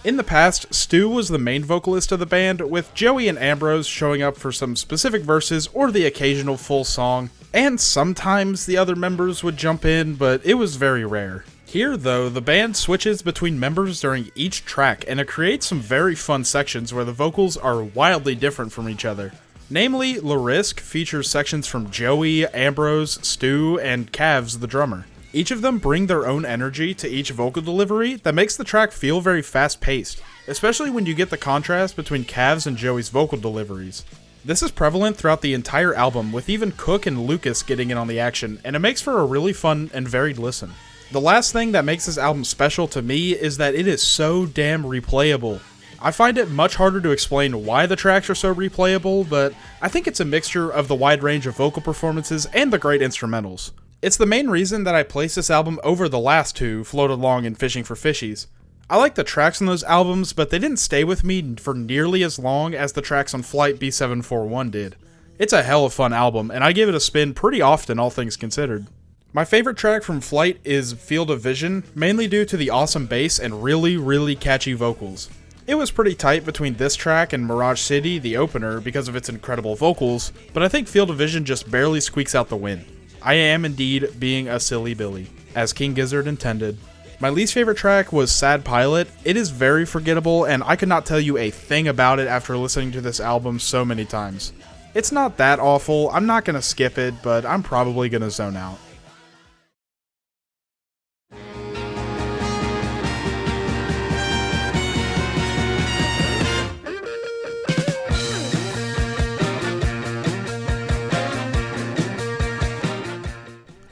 In the past, Stu was the main vocalist of the band, with Joey and Ambrose showing up for some specific verses or the occasional full song, and sometimes the other members would jump in, but it was very rare. Here, though, the band switches between members during each track, and it creates some very fun sections where the vocals are wildly different from each other. Namely, La Risk features sections from Joey, Ambrose, Stu, and Cavs, the drummer. Each of them bring their own energy to each vocal delivery that makes the track feel very fast-paced, especially when you get the contrast between Cavs and Joey's vocal deliveries. This is prevalent throughout the entire album, with even Cook and Lucas getting in on the action, and it makes for a really fun and varied listen. The last thing that makes this album special to me is that it is so damn replayable. I find it much harder to explain why the tracks are so replayable, but I think it's a mixture of the wide range of vocal performances and the great instrumentals. It's the main reason that I place this album over the last two, Float Along and Fishing for Fishies. I like the tracks on those albums, but they didn't stay with me for nearly as long as the tracks on Flight B741 did. It's a hell of a fun album, and I give it a spin pretty often, all things considered. My favorite track from Flight is Field of Vision, mainly due to the awesome bass and really catchy vocals. It was pretty tight between this track and Mirage City, the opener, because of its incredible vocals, but I think Field of Vision just barely squeaks out the win. I am indeed being a silly Billy, as King Gizzard intended. My least favorite track was Sad Pilot. It is very forgettable, and I could not tell you a thing about it after listening to this album so many times. It's not that awful, I'm not gonna skip it, but I'm probably gonna zone out.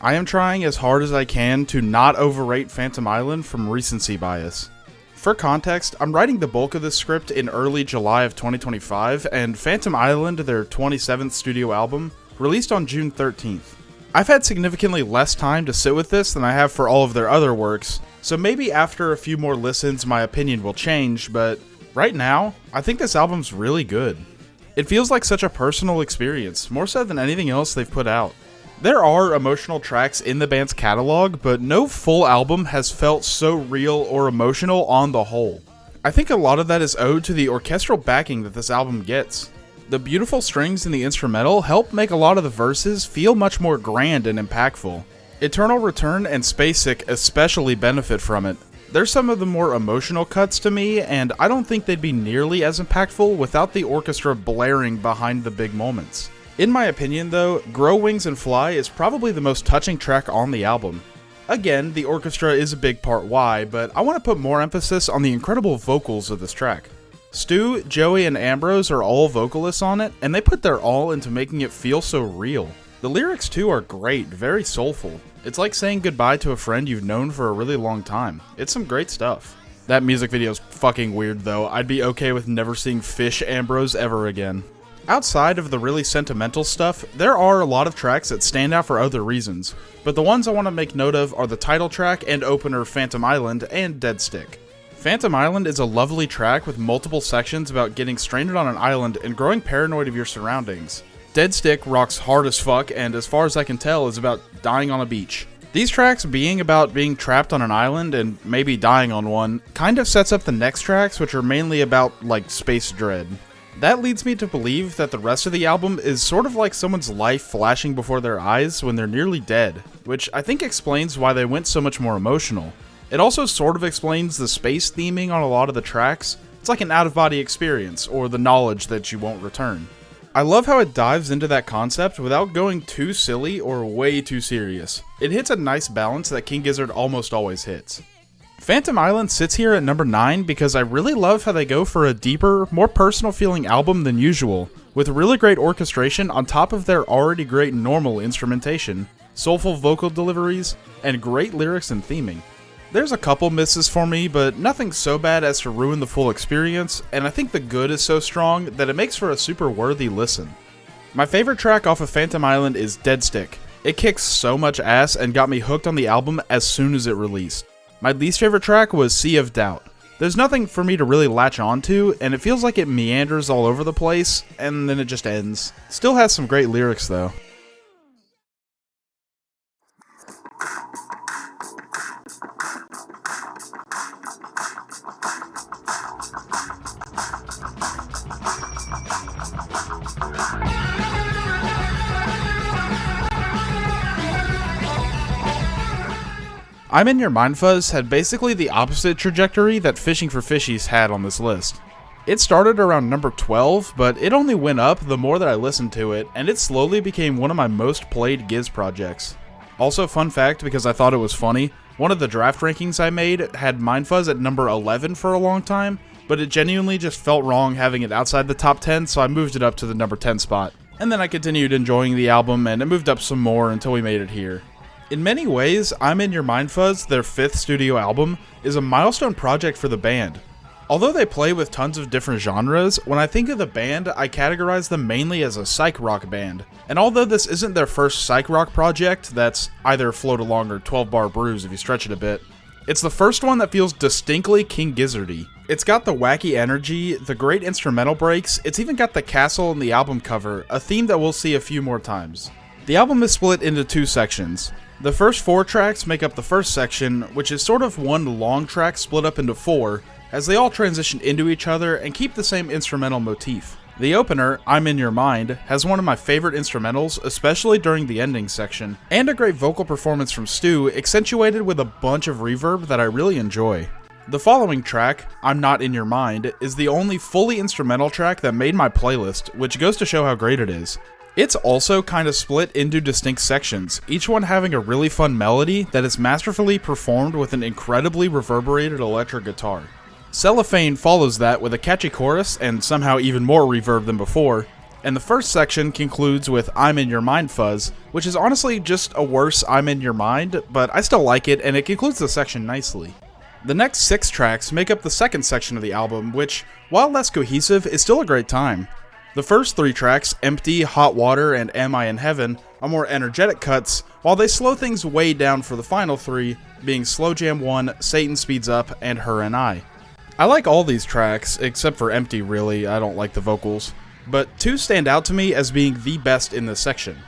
I am trying as hard as I can to not overrate Phantom Island from recency bias. For context, I'm writing the bulk of this script in early July of 2025, and Phantom Island, their 27th studio album, released on June 13th. I've had significantly less time to sit with this than I have for all of their other works, so maybe after a few more listens my opinion will change, but right now, I think this album's really good. It feels like such a personal experience, more so than anything else they've put out. There are emotional tracks in the band's catalog, but no full album has felt so real or emotional on the whole. I think a lot of that is owed to the orchestral backing that this album gets. The beautiful strings in the instrumental help make a lot of the verses feel much more grand and impactful. Eternal Return and Spacesick especially benefit from it. They're some of the more emotional cuts to me, and I don't think they'd be nearly as impactful without the orchestra blaring behind the big moments. In my opinion though, Grow Wings and Fly is probably the most touching track on the album. Again, the orchestra is a big part why, but I want to put more emphasis on the incredible vocals of this track. Stu, Joey, and Ambrose are all vocalists on it, and they put their all into making it feel so real. The lyrics too are great, very soulful. It's like saying goodbye to a friend you've known for a really long time. It's some great stuff. That music video's fucking weird though. I'd be okay with never seeing Fish Ambrose ever again. Outside of the really sentimental stuff, there are a lot of tracks that stand out for other reasons, but the ones I want to make note of are the title track and opener Phantom Island and Dead Stick. Phantom Island is a lovely track with multiple sections about getting stranded on an island and growing paranoid of your surroundings. Dead Stick rocks hard as fuck and, as far as I can tell, is about dying on a beach. These tracks being about being trapped on an island and maybe dying on one kind of sets up the next tracks, which are mainly about, like, space dread. That leads me to believe that the rest of the album is sort of like someone's life flashing before their eyes when they're nearly dead, which I think explains why they went so much more emotional. It also sort of explains the space theming on a lot of the tracks. It's like an out-of-body experience, or the knowledge that you won't return. I love how it dives into that concept without going too silly or way too serious. It hits a nice balance that King Gizzard almost always hits. Phantom Island sits here at number 9 because I really love how they go for a deeper, more personal feeling album than usual, with really great orchestration on top of their already great normal instrumentation, soulful vocal deliveries, and great lyrics and theming. There's a couple misses for me, but nothing so bad as to ruin the full experience, and I think the good is so strong that it makes for a super worthy listen. My favorite track off of Phantom Island is Dead Stick. It kicks so much ass and got me hooked on the album as soon as it released. My least favorite track was Sea of Doubt. There's nothing for me to really latch onto, and it feels like it meanders all over the place, and then it just ends. Still has some great lyrics though. I'm in Your Mind Fuzz had basically the opposite trajectory that Fishing for Fishies had on this list. It started around number 12, but it only went up the more that I listened to it, and it slowly became one of my most played Giz projects. Also, fun fact, because I thought it was funny, one of the draft rankings I made had Mind Fuzz at number 11 for a long time, but it genuinely just felt wrong having it outside the top 10, so I moved it up to the number 10 spot. And then I continued enjoying the album, and it moved up some more until we made it here. In many ways, I'm in Your Mind Fuzz, their 5th studio album, is a milestone project for the band. Although they play with tons of different genres, when I think of the band, I categorize them mainly as a psych rock band. And although this isn't their first psych rock project, that's either Float Along or 12 Bar Brews if you stretch it a bit, it's the first one that feels distinctly King Gizzard-y. It's got the wacky energy, the great instrumental breaks, it's even got the castle in the album cover, a theme that we'll see a few more times. The album is split into 2 sections. The first 4 tracks make up the first section, which is sort of one long track split up into 4, as they all transition into each other and keep the same instrumental motif. The opener, I'm in Your Mind, has one of my favorite instrumentals, especially during the ending section, and a great vocal performance from Stu, accentuated with a bunch of reverb that I really enjoy. The following track, I'm Not in Your Mind, is the only fully instrumental track that made my playlist, which goes to show how great it is. It's also kind of split into distinct sections, each one having a really fun melody that is masterfully performed with an incredibly reverberated electric guitar. Cellophane follows that with a catchy chorus and somehow even more reverb than before, and the first section concludes with I'm in Your Mind Fuzz, which is honestly just a worse I'm in Your Mind, but I still like it and it concludes the section nicely. The next 6 tracks make up the second section of the album, which, while less cohesive, is still a great time. The first 3 tracks, Empty, Hot Water, and Am I in Heaven, are more energetic cuts, while they slow things way down for the final 3, being Slow Jam 1, Satan Speeds Up, and Her and I. I like all these tracks, except for Empty really, I don't like the vocals, but 2 stand out to me as being the best in this section.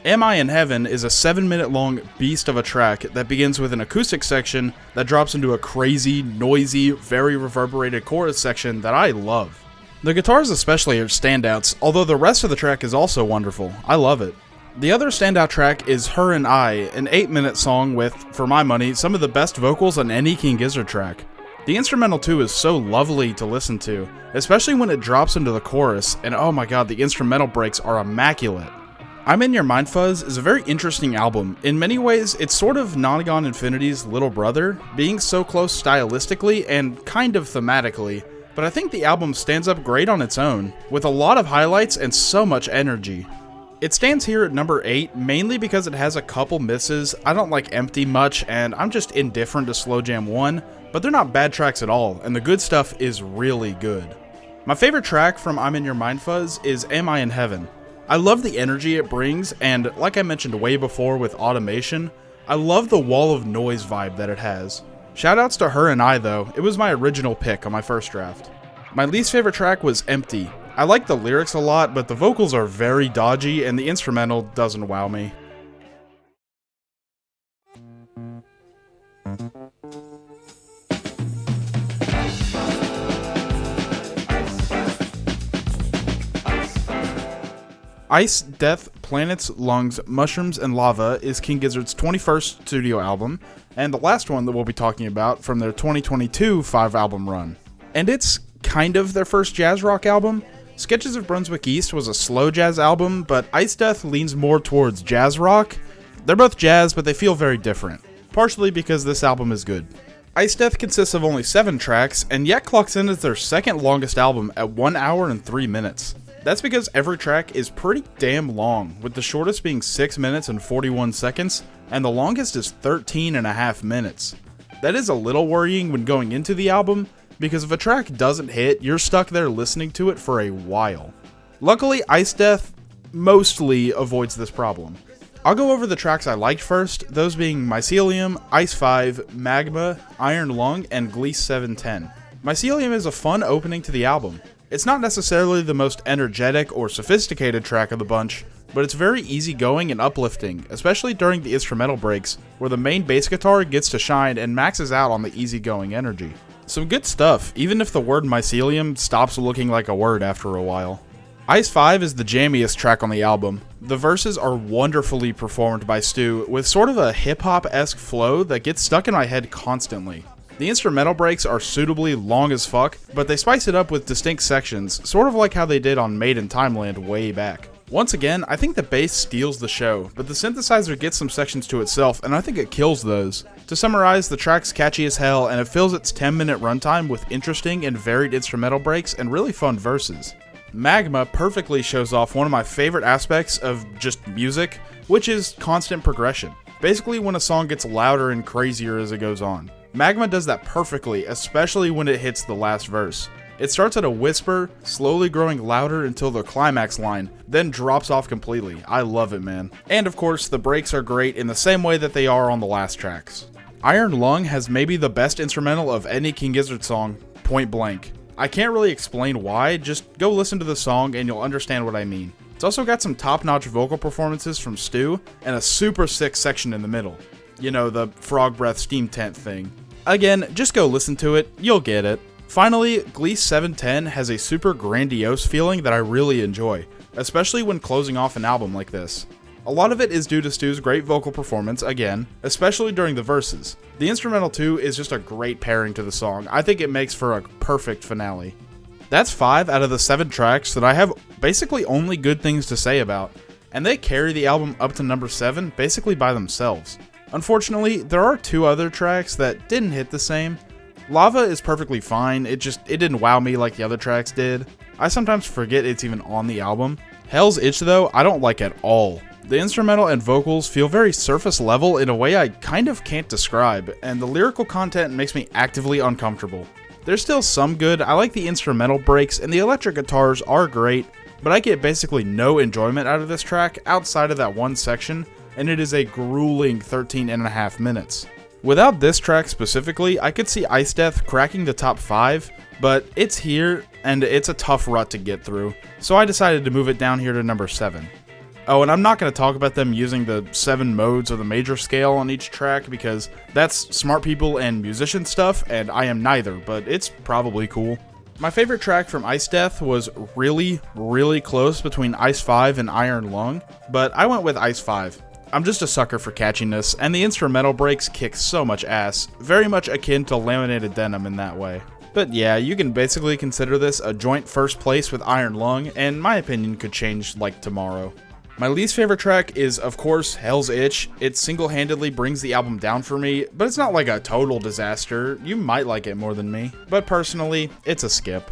Am I in Heaven is a 7-minute long beast of a track that begins with an acoustic section that drops into a crazy, noisy, very reverberated chorus section that I love. The guitars especially are standouts, although the rest of the track is also wonderful. I love it. The other standout track is Her and I, an 8-minute song with, for my money, some of the best vocals on any King Gizzard track. The instrumental too is so lovely to listen to, especially when it drops into the chorus, and oh my god, the instrumental breaks are immaculate. I'm in Your Mind Fuzz is a very interesting album. In many ways, it's sort of Nonagon Infinity's little brother, being so close stylistically and kind of thematically, but I think the album stands up great on its own, with a lot of highlights and so much energy. It stands here at number 8, mainly because it has a couple misses. I don't like Empty much, and I'm just indifferent to Slow Jam 1, but they're not bad tracks at all, and the good stuff is really good. My favorite track from I'm in Your Mind Fuzz is Am I in Heaven. I love the energy it brings, and like I mentioned way before with Automation, I love the wall of noise vibe that it has. Shoutouts to Her and I though, it was my original pick on my first draft. My least favorite track was Empty. I like the lyrics a lot, but the vocals are very dodgy and the instrumental doesn't wow me. Ice, Death, Planets, Lungs, Mushrooms, and Lava is King Gizzard's 21st studio album, and the last one that we'll be talking about from their 2022 5-album run. And it's kind of their first jazz rock album. Sketches of Brunswick East was a slow jazz album, but Ice Death leans more towards jazz rock. They're both jazz, but they feel very different, partially because this album is good. Ice Death consists of only 7 tracks, and yet clocks in as their second longest album at 1 hour and 3 minutes. That's because every track is pretty damn long, with the shortest being 6 minutes and 41 seconds, and the longest is 13.5 minutes. That is a little worrying when going into the album, because if a track doesn't hit, you're stuck there listening to it for a while. Luckily, Ice Death mostly avoids this problem. I'll go over the tracks I liked first, those being Mycelium, Ice 5, Magma, Iron Lung, and Gliese 710. Mycelium is a fun opening to the album. It's not necessarily the most energetic or sophisticated track of the bunch, but it's very easygoing and uplifting, especially during the instrumental breaks, where the main bass guitar gets to shine and maxes out on the easygoing energy. Some good stuff, even if the word mycelium stops looking like a word after a while. Ice 5 is the jammiest track on the album. The verses are wonderfully performed by Stu, with sort of a hip-hop-esque flow that gets stuck in my head constantly. The instrumental breaks are suitably long as fuck, but they spice it up with distinct sections, sort of like how they did on Made in Timeland way back. Once again, I think the bass steals the show, but the synthesizer gets some sections to itself, and I think it kills those. To summarize, the track's catchy as hell, and it fills its 10-minute runtime with interesting and varied instrumental breaks and really fun verses. Magma perfectly shows off one of my favorite aspects of just music, which is constant progression. Basically when a song gets louder and crazier as it goes on. Magma does that perfectly, especially when it hits the last verse. It starts at a whisper, slowly growing louder until the climax line, then drops off completely. I love it, man. And of course, the breaks are great in the same way that they are on the last tracks. Iron Lung has maybe the best instrumental of any King Gizzard song, point blank. I can't really explain why, just go listen to the song and you'll understand what I mean. It's also got some top-notch vocal performances from Stu, and a super sick section in the middle. You know, the frog breath steam tent thing. Again, just go listen to it, you'll get it. Finally, Gliese 710 has a super grandiose feeling that I really enjoy, especially when closing off an album like this. A lot of it is due to Stu's great vocal performance, again, especially during the verses. The instrumental too is just a great pairing to the song. I think it makes for a perfect finale. That's 5 out of the 7 tracks that I have basically only good things to say about, and they carry the album up to number 7 basically by themselves. Unfortunately, there are 2 other tracks that didn't hit the same. Lava is perfectly fine, it didn't wow me like the other tracks did. I sometimes forget it's even on the album. Hell's Itch though, I don't like at all. The instrumental and vocals feel very surface level in a way I kind of can't describe, and the lyrical content makes me actively uncomfortable. There's still some good, I like the instrumental breaks, and the electric guitars are great, but I get basically no enjoyment out of this track outside of that one section, and it is a grueling 13.5 minutes. Without this track specifically, I could see Ice Death cracking the top 5, but it's here, and it's a tough rut to get through, so I decided to move it down here to number 7. Oh, and I'm not going to talk about them using the 7 modes of the major scale on each track, because that's smart people and musician stuff, and I am neither, but it's probably cool. My favorite track from Ice Death was really, really close between Ice 5 and Iron Lung, but I went with Ice 5. I'm just a sucker for catchiness, and the instrumental breaks kick so much ass, very much akin to Laminated Denim in that way. But yeah, you can basically consider this a joint first place with Iron Lung, and my opinion could change like tomorrow. My least favorite track is, of course, Hell's Itch. It single-handedly brings the album down for me, but it's not like a total disaster. You might like it more than me, but personally, it's a skip.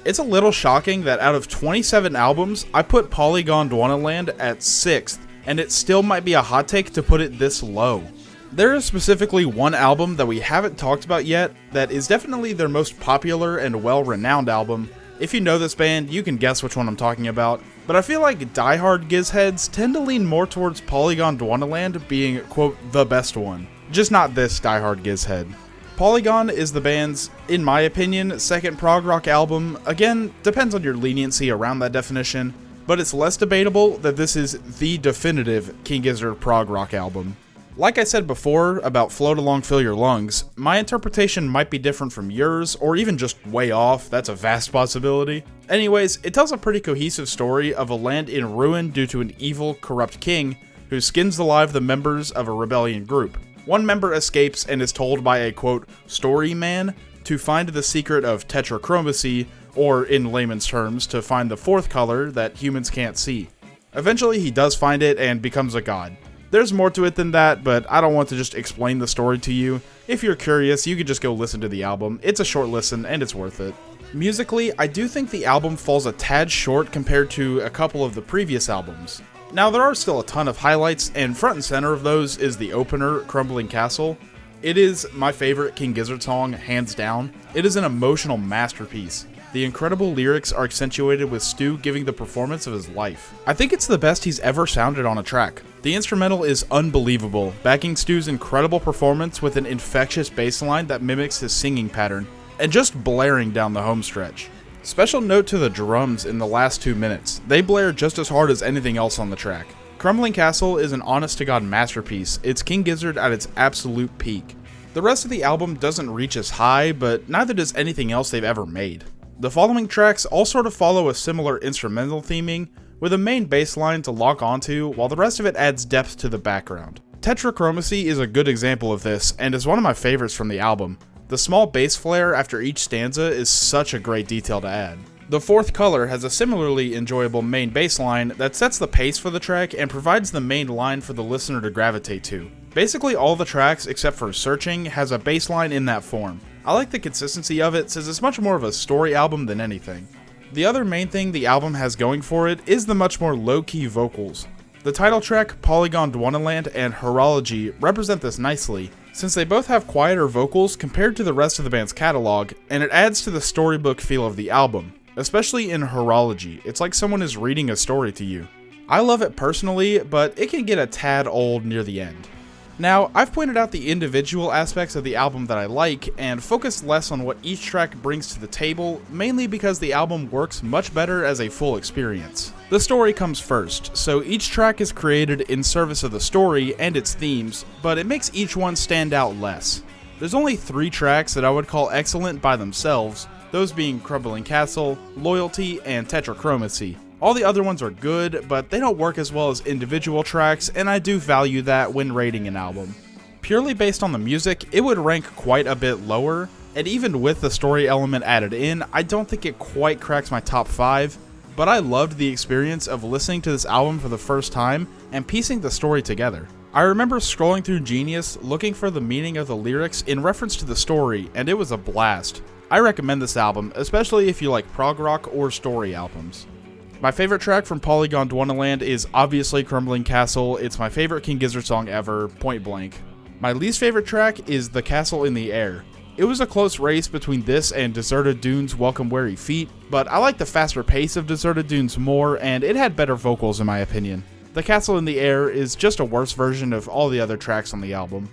It's a little shocking that out of 27 albums, I put Polygon Dwanaland at 6th, and it still might be a hot take to put it this low. There is specifically one album that we haven't talked about yet that is definitely their most popular and well-renowned album. If you know this band, you can guess which one I'm talking about, but I feel like diehard Gizheads tend to lean more towards Polygon Dwanaland being, quote, the best one. Just not this diehard Gizhead. Polygon is the band's, in my opinion, second prog rock album. Again, depends on your leniency around that definition, but it's less debatable that this is the definitive King Gizzard prog rock album. Like I said before about Float Along Fill Your Lungs, my interpretation might be different from yours, or even just way off. That's a vast possibility. Anyways, it tells a pretty cohesive story of a land in ruin due to an evil, corrupt king who skins alive the members of a rebellion group. One member escapes and is told by a, quote, story man to find the secret of tetrachromacy, or in layman's terms, to find the 4th color that humans can't see. Eventually he does find it and becomes a god. There's more to it than that, but I don't want to just explain the story to you. If you're curious, you could just go listen to the album. It's a short listen and it's worth it. Musically, I do think the album falls a tad short compared to a couple of the previous albums. Now, there are still a ton of highlights, and front and center of those is the opener, Crumbling Castle. It is my favorite King Gizzard song, hands down. It is an emotional masterpiece. The incredible lyrics are accentuated with Stu giving the performance of his life. I think it's the best he's ever sounded on a track. The instrumental is unbelievable, backing Stu's incredible performance with an infectious bass line that mimics his singing pattern, and just blaring down the home stretch. Special note to the drums in the last 2 minutes. They blare just as hard as anything else on the track. Crumbling Castle is an honest-to-God masterpiece. It's King Gizzard at its absolute peak. The rest of the album doesn't reach as high, but neither does anything else they've ever made. The following tracks all sort of follow a similar instrumental theming, with a main bass line to lock onto, while the rest of it adds depth to the background. Tetrachromacy is a good example of this, and is one of my favorites from the album. The small bass flare after each stanza is such a great detail to add. The fourth color has a similarly enjoyable main bass line that sets the pace for the track and provides the main line for the listener to gravitate to. Basically all the tracks, except for Searching, has a bass line in that form. I like the consistency of it since it's much more of a story album than anything. The other main thing the album has going for it is the much more low-key vocals. The title track, Polygon Dwanaland and Horology, represent this nicely, since they both have quieter vocals compared to the rest of the band's catalog, and it adds to the storybook feel of the album. Especially in Horology, it's like someone is reading a story to you. I love it personally, but it can get a tad old near the end. Now, I've pointed out the individual aspects of the album that I like, and focused less on what each track brings to the table, mainly because the album works much better as a full experience. The story comes first, so each track is created in service of the story and its themes, but it makes each one stand out less. There's only 3 tracks that I would call excellent by themselves, those being Crumbling Castle, Loyalty, and Tetrachromacy. All the other ones are good, but they don't work as well as individual tracks, and I do value that when rating an album. Purely based on the music, it would rank quite a bit lower, and even with the story element added in, I don't think it quite cracks my top 5, but I loved the experience of listening to this album for the first time and piecing the story together. I remember scrolling through Genius looking for the meaning of the lyrics in reference to the story, and it was a blast. I recommend this album, especially if you like prog rock or story albums. My favorite track from Polygon Dwanaland is obviously Crumbling Castle. It's my favorite King Gizzard song ever, point blank. My least favorite track is The Castle in the Air. It was a close race between this and Deserted Dunes' Welcome Weary Feet, but I like the faster pace of Deserted Dunes more, and it had better vocals in my opinion. The Castle in the Air is just a worse version of all the other tracks on the album.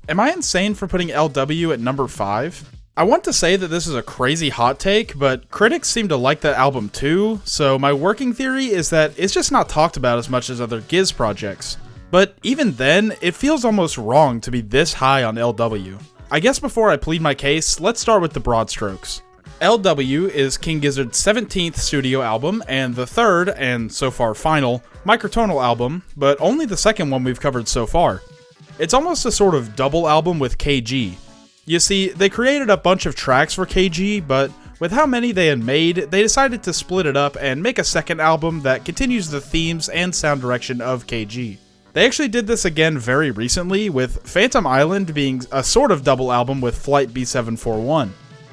Am I insane for putting LW at number 5? I want to say that this is a crazy hot take, but critics seem to like that album too, so my working theory is that it's just not talked about as much as other Giz projects. But even then, it feels almost wrong to be this high on LW. I guess before I plead my case, let's start with the broad strokes. LW is King Gizzard's 17th studio album, and the third, and so far final, microtonal album, but only the second one we've covered so far. It's almost a sort of double album with KG. You see, they created a bunch of tracks for KG, but with how many they had made, they decided to split it up and make a second album that continues the themes and sound direction of KG. They actually did this again very recently, with Phantom Island being a sort of double album with Flight B741.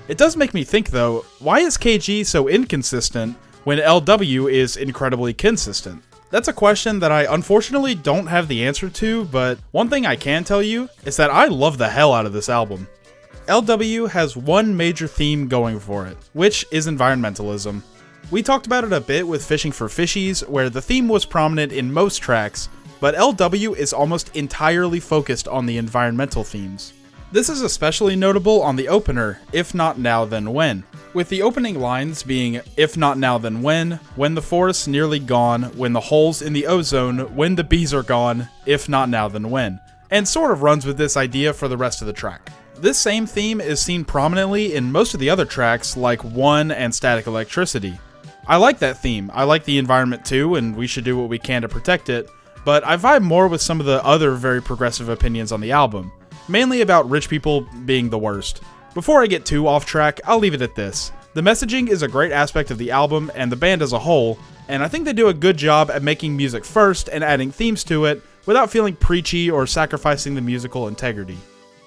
It does make me think though, why is KG so inconsistent when LW is incredibly consistent? That's a question that I unfortunately don't have the answer to, but one thing I can tell you is that I love the hell out of this album. LW has one major theme going for it, which is environmentalism. We talked about it a bit with Fishing for Fishies, where the theme was prominent in most tracks, but LW is almost entirely focused on the environmental themes. This is especially notable on the opener, If Not Now Then When, with the opening lines being If Not Now Then When the forest's nearly gone, when the holes in the ozone, when the bees are gone, if not now then when, and sort of runs with this idea for the rest of the track. This same theme is seen prominently in most of the other tracks like One and Static Electricity. I like that theme, I like the environment too, and we should do what we can to protect it, but I vibe more with some of the other very progressive opinions on the album. Mainly about rich people being the worst. Before I get too off track, I'll leave it at this. The messaging is a great aspect of the album and the band as a whole, and I think they do a good job at making music first and adding themes to it without feeling preachy or sacrificing the musical integrity.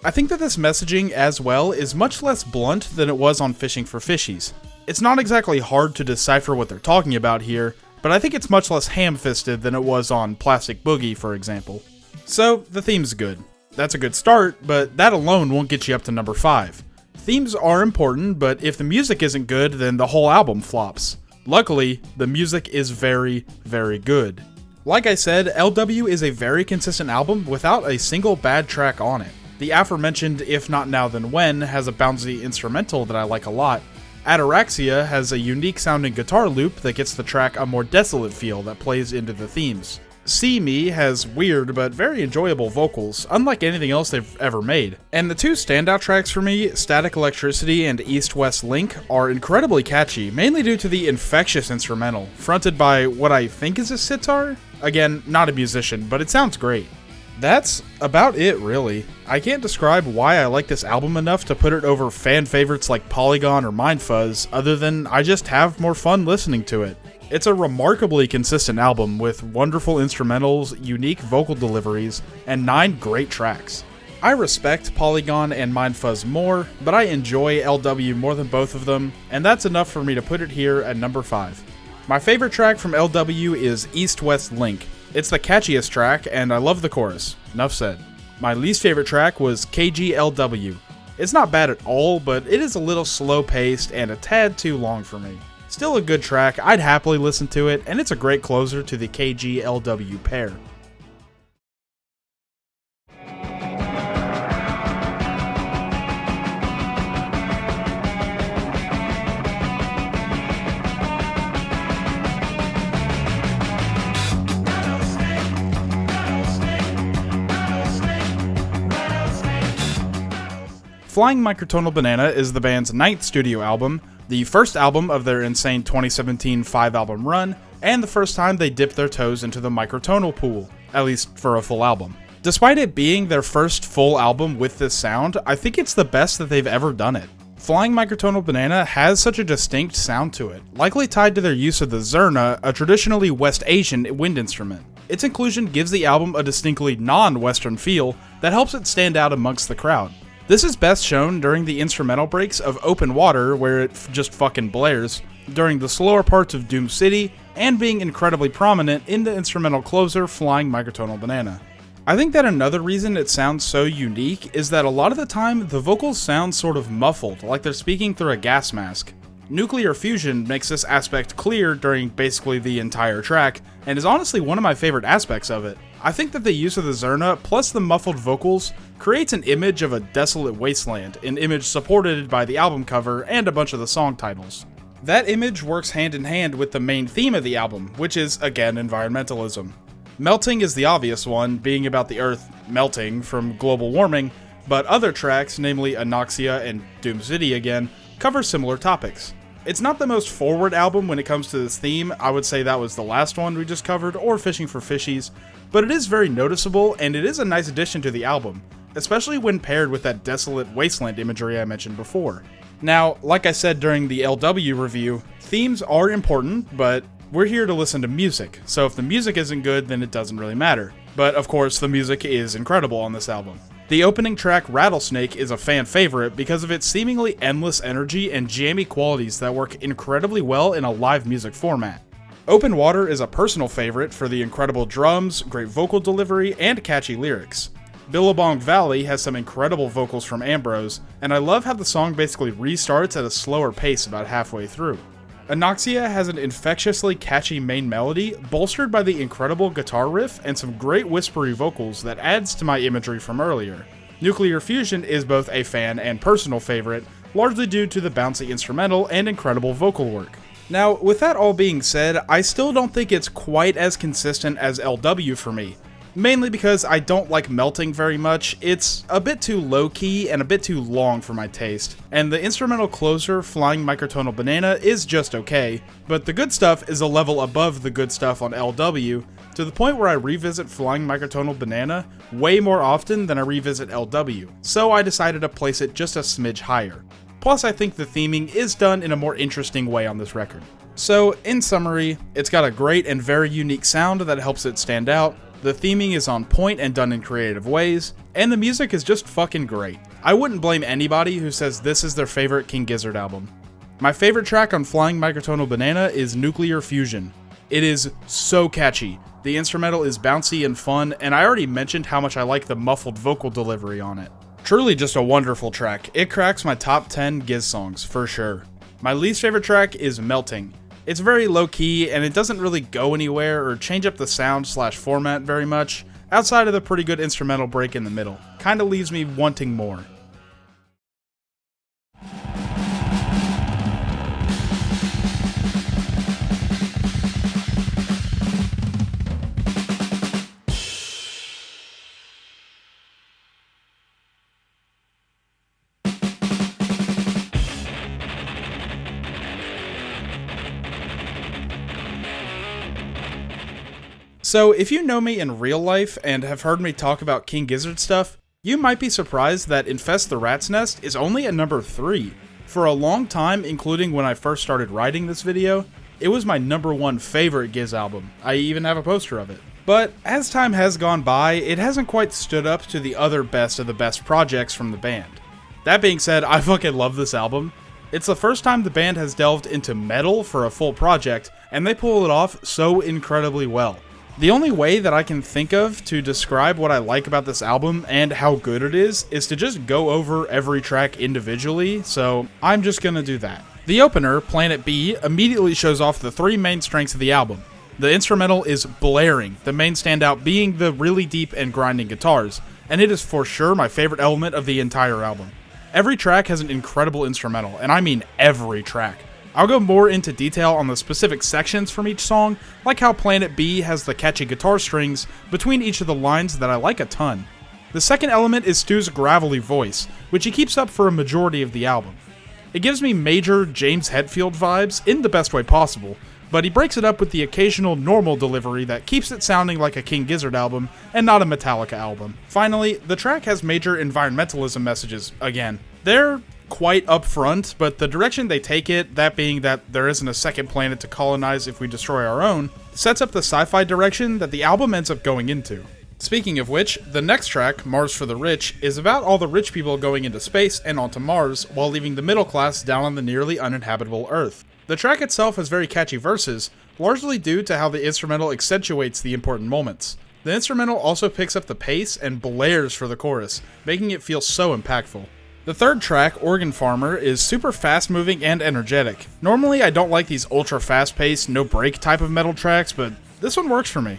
I think that this messaging as well is much less blunt than it was on Fishing for Fishies. It's not exactly hard to decipher what they're talking about here, but I think it's much less ham-fisted than it was on Plastic Boogie, for example. So, the theme's good. That's a good start, but that alone won't get you up to number 5. Themes are important, but if the music isn't good, then the whole album flops. Luckily, the music is very, very good. Like I said, LW is a very consistent album without a single bad track on it. The aforementioned If Not Now Then When has a bouncy instrumental that I like a lot, Ataraxia has a unique sounding guitar loop that gets the track a more desolate feel that plays into the themes. See Me has weird but very enjoyable vocals, unlike anything else they've ever made. And the two standout tracks for me, Static Electricity and East-West Link, are incredibly catchy, mainly due to the infectious instrumental, fronted by what I think is a sitar? Again, not a musician, but it sounds great. That's about it, really. I can't describe why I like this album enough to put it over fan favorites like Polygon or Mindfuzz, other than I just have more fun listening to it. It's a remarkably consistent album with wonderful instrumentals, unique vocal deliveries, and 9 great tracks. I respect Polygon and Mindfuzz more, but I enjoy LW more than both of them, and that's enough for me to put it here at number 5. My favorite track from LW is East-West Link. It's the catchiest track, and I love the chorus. Enough said. My least favorite track was KGLW. It's not bad at all, but it is a little slow-paced and a tad too long for me. Still a good track, I'd happily listen to it, and it's a great closer to the KG-LW pair. Flying Microtonal Banana is the band's 9th studio album, the first album of their insane 2017 5-album run, and the first time they dipped their toes into the microtonal pool, at least for a full album. Despite it being their first full album with this sound, I think it's the best that they've ever done it. Flying Microtonal Banana has such a distinct sound to it, likely tied to their use of the zurna, a traditionally West Asian wind instrument. Its inclusion gives the album a distinctly non-Western feel that helps it stand out amongst the crowd. This is best shown during the instrumental breaks of Open Water, where it just fucking blares, during the slower parts of Doom City, and being incredibly prominent in the instrumental closer Flying Microtonal Banana. I think that another reason it sounds so unique is that a lot of the time the vocals sound sort of muffled, like they're speaking through a gas mask. Nuclear Fusion makes this aspect clear during basically the entire track, and is honestly one of my favorite aspects of it. I think that the use of the zurna, plus the muffled vocals, creates an image of a desolate wasteland, an image supported by the album cover and a bunch of the song titles. That image works hand in hand with the main theme of the album, which is, again, environmentalism. Melting is the obvious one, being about the Earth melting from global warming, but other tracks, namely Anoxia and Doom City again, cover similar topics. It's not the most forward album when it comes to this theme, I would say that was the last one we just covered, or Fishing for Fishies, but it is very noticeable and it is a nice addition to the album, especially when paired with that desolate wasteland imagery I mentioned before. Now, like I said during the LW review, themes are important, but we're here to listen to music, so if the music isn't good, then it doesn't really matter. But of course, the music is incredible on this album. The opening track, Rattlesnake, is a fan favorite because of its seemingly endless energy and jammy qualities that work incredibly well in a live music format. Open Water is a personal favorite for the incredible drums, great vocal delivery, and catchy lyrics. Billabong Valley has some incredible vocals from Ambrose, and I love how the song basically restarts at a slower pace about halfway through. Anoxia has an infectiously catchy main melody, bolstered by the incredible guitar riff and some great whispery vocals that adds to my imagery from earlier. Nuclear Fusion is both a fan and personal favorite, largely due to the bouncy instrumental and incredible vocal work. Now, with that all being said, I still don't think it's quite as consistent as LW for me. Mainly because I don't like Melting very much, it's a bit too low-key and a bit too long for my taste, and the instrumental closer, Flying Microtonal Banana, is just okay, but the good stuff is a level above the good stuff on LW, to the point where I revisit Flying Microtonal Banana way more often than I revisit LW, so I decided to place it just a smidge higher. Plus I think the theming is done in a more interesting way on this record. So, in summary, it's got a great and very unique sound that helps it stand out, the theming is on point and done in creative ways, and the music is just fucking great. I wouldn't blame anybody who says this is their favorite King Gizzard album. My favorite track on Flying Microtonal Banana is Nuclear Fusion. It is so catchy. The instrumental is bouncy and fun, and I already mentioned how much I like the muffled vocal delivery on it. Truly just a wonderful track. It cracks my top 10 Giz songs, for sure. My least favorite track is Melting. It's very low-key, and it doesn't really go anywhere or change up the sound/format very much, outside of the pretty good instrumental break in the middle. Kinda leaves me wanting more. So if you know me in real life and have heard me talk about King Gizzard stuff, you might be surprised that Infest the Rat's Nest is only at number 3. For a long time, including when I first started writing this video, it was my number 1 favorite Giz album. I even have a poster of it. But as time has gone by, it hasn't quite stood up to the other best of the best projects from the band. That being said, I fucking love this album. It's the first time the band has delved into metal for a full project, and they pull it off so incredibly well. The only way that I can think of to describe what I like about this album and how good it is to just go over every track individually, so I'm just gonna do that. The opener, Planet B, immediately shows off the 3 main strengths of the album. The instrumental is blaring, the main standout being the really deep and grinding guitars, and it is for sure my favorite element of the entire album. Every track has an incredible instrumental, and I mean every track. I'll go more into detail on the specific sections from each song, like how Planet B has the catchy guitar strings between each of the lines that I like a ton. The second element is Stu's gravelly voice, which he keeps up for a majority of the album. It gives me major James Hetfield vibes in the best way possible, but he breaks it up with the occasional normal delivery that keeps it sounding like a King Gizzard album and not a Metallica album. Finally, the track has major environmentalism messages again. They're quite upfront, but the direction they take it, that being that there isn't a second planet to colonize if we destroy our own, sets up the sci-fi direction that the album ends up going into. Speaking of which, the next track, Mars for the Rich, is about all the rich people going into space and onto Mars, while leaving the middle class down on the nearly uninhabitable Earth. The track itself has very catchy verses, largely due to how the instrumental accentuates the important moments. The instrumental also picks up the pace and blares for the chorus, making it feel so impactful. The third track, Organ Farmer, is super fast-moving and energetic. Normally I don't like these ultra fast-paced, no-break type of metal tracks, but this one works for me.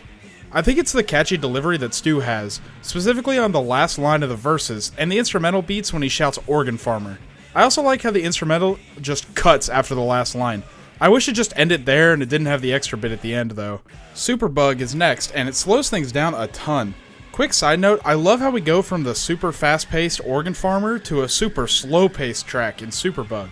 I think it's the catchy delivery that Stu has, specifically on the last line of the verses, and the instrumental beats when he shouts Organ Farmer. I also like how the instrumental just cuts after the last line. I wish it just ended there and it didn't have the extra bit at the end though. Superbug is next, and it slows things down a ton. Quick side note, I love how we go from the super fast-paced Organ Farmer to a super slow-paced track in Superbug.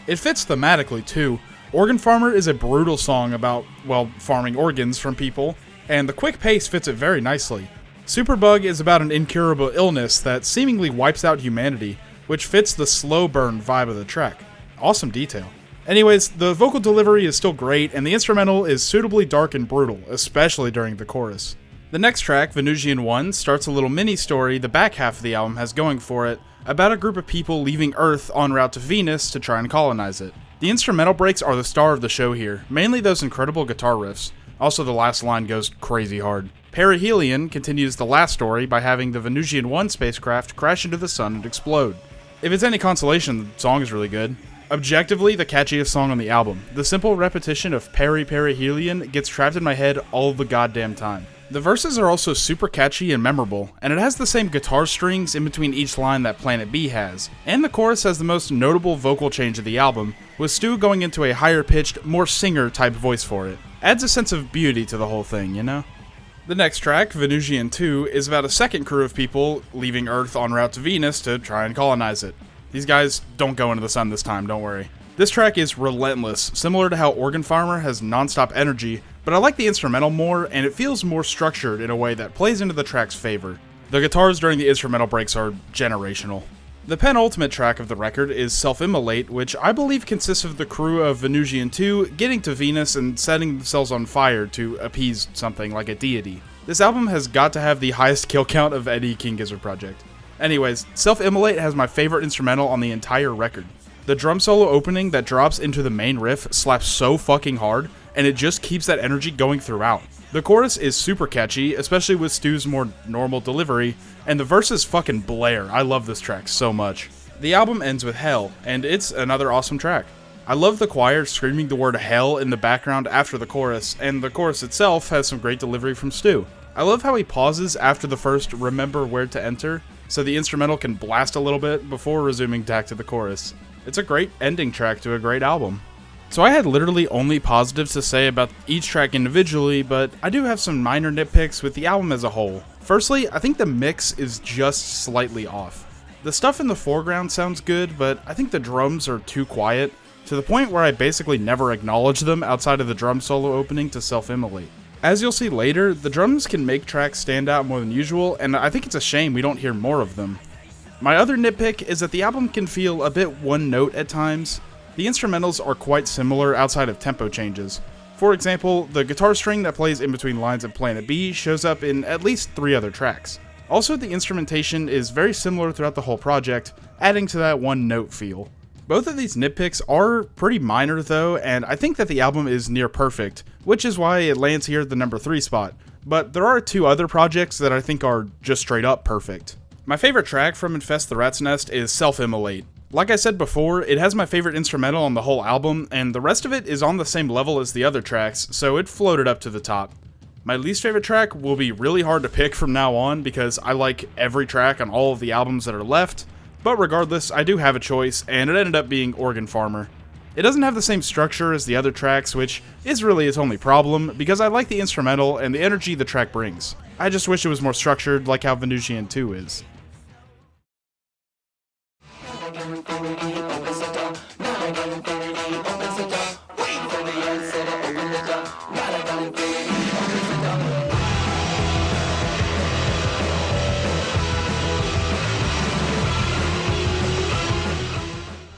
It fits thematically too. Organ Farmer is a brutal song about, well, farming organs from people, and the quick pace fits it very nicely. Superbug is about an incurable illness that seemingly wipes out humanity, which fits the slow burn vibe of the track. Awesome detail. Anyways, the vocal delivery is still great, and the instrumental is suitably dark and brutal, especially during the chorus. The next track, Venusian 1, starts a little mini-story the back half of the album has going for it, about a group of people leaving Earth en route to Venus to try and colonize it. The instrumental breaks are the star of the show here, mainly those incredible guitar riffs. Also, the last line goes crazy hard. Perihelion continues the last story by having the Venusian 1 spacecraft crash into the sun and explode. If it's any consolation, the song is really good. Objectively, the catchiest song on the album. The simple repetition of Perihelion gets trapped in my head all the goddamn time. The verses are also super catchy and memorable, and it has the same guitar strings in between each line that Planet B has. And the chorus has the most notable vocal change of the album, with Stu going into a higher-pitched, more singer-type voice for it. Adds a sense of beauty to the whole thing, you know? The next track, Venusian 2, is about a second crew of people leaving Earth en route to Venus to try and colonize it. These guys don't go into the sun this time, don't worry. This track is relentless, similar to how Organ Farmer has non-stop energy, but I like the instrumental more, and it feels more structured in a way that plays into the track's favor. The guitars during the instrumental breaks are generational. The penultimate track of the record is Self-Immolate, which I believe consists of the crew of Venusian 2 getting to Venus and setting themselves on fire to appease something like a deity. This album has got to have the highest kill count of any King Gizzard project. Anyways, Self-Immolate has my favorite instrumental on the entire record. The drum solo opening that drops into the main riff slaps so fucking hard, and it just keeps that energy going throughout. The chorus is super catchy, especially with Stu's more normal delivery, and the verses fucking blare. I love this track so much. The album ends with Hell, and it's another awesome track. I love the choir screaming the word hell in the background after the chorus, and the chorus itself has some great delivery from Stu. I love how he pauses after the first remember where to enter, so the instrumental can blast a little bit before resuming back to the chorus. It's a great ending track to a great album. So I had literally only positives to say about each track individually, but I do have some minor nitpicks with the album as a whole. Firstly, I think the mix is just slightly off. The stuff in the foreground sounds good, but I think the drums are too quiet, to the point where I basically never acknowledge them outside of the drum solo opening to Self-Immolate. As you'll see later, the drums can make tracks stand out more than usual, and I think it's a shame we don't hear more of them. My other nitpick is that the album can feel a bit one note at times. The instrumentals are quite similar outside of tempo changes. For example, the guitar string that plays in between lines of Planet B shows up in at least 3 other tracks. Also, the instrumentation is very similar throughout the whole project, adding to that one note feel. Both of these nitpicks are pretty minor though, and I think that the album is near perfect, which is why it lands here at the number 3 spot. But there are 2 other projects that I think are just straight up perfect. My favorite track from Infest the Rat's Nest is Self-Immolate. Like I said before, it has my favorite instrumental on the whole album, and the rest of it is on the same level as the other tracks, so it floated up to the top. My least favorite track will be really hard to pick from now on because I like every track on all of the albums that are left, but regardless, I do have a choice, and it ended up being Organ Farmer. It doesn't have the same structure as the other tracks, which is really its only problem, because I like the instrumental and the energy the track brings. I just wish it was more structured like how Venusian 2 is.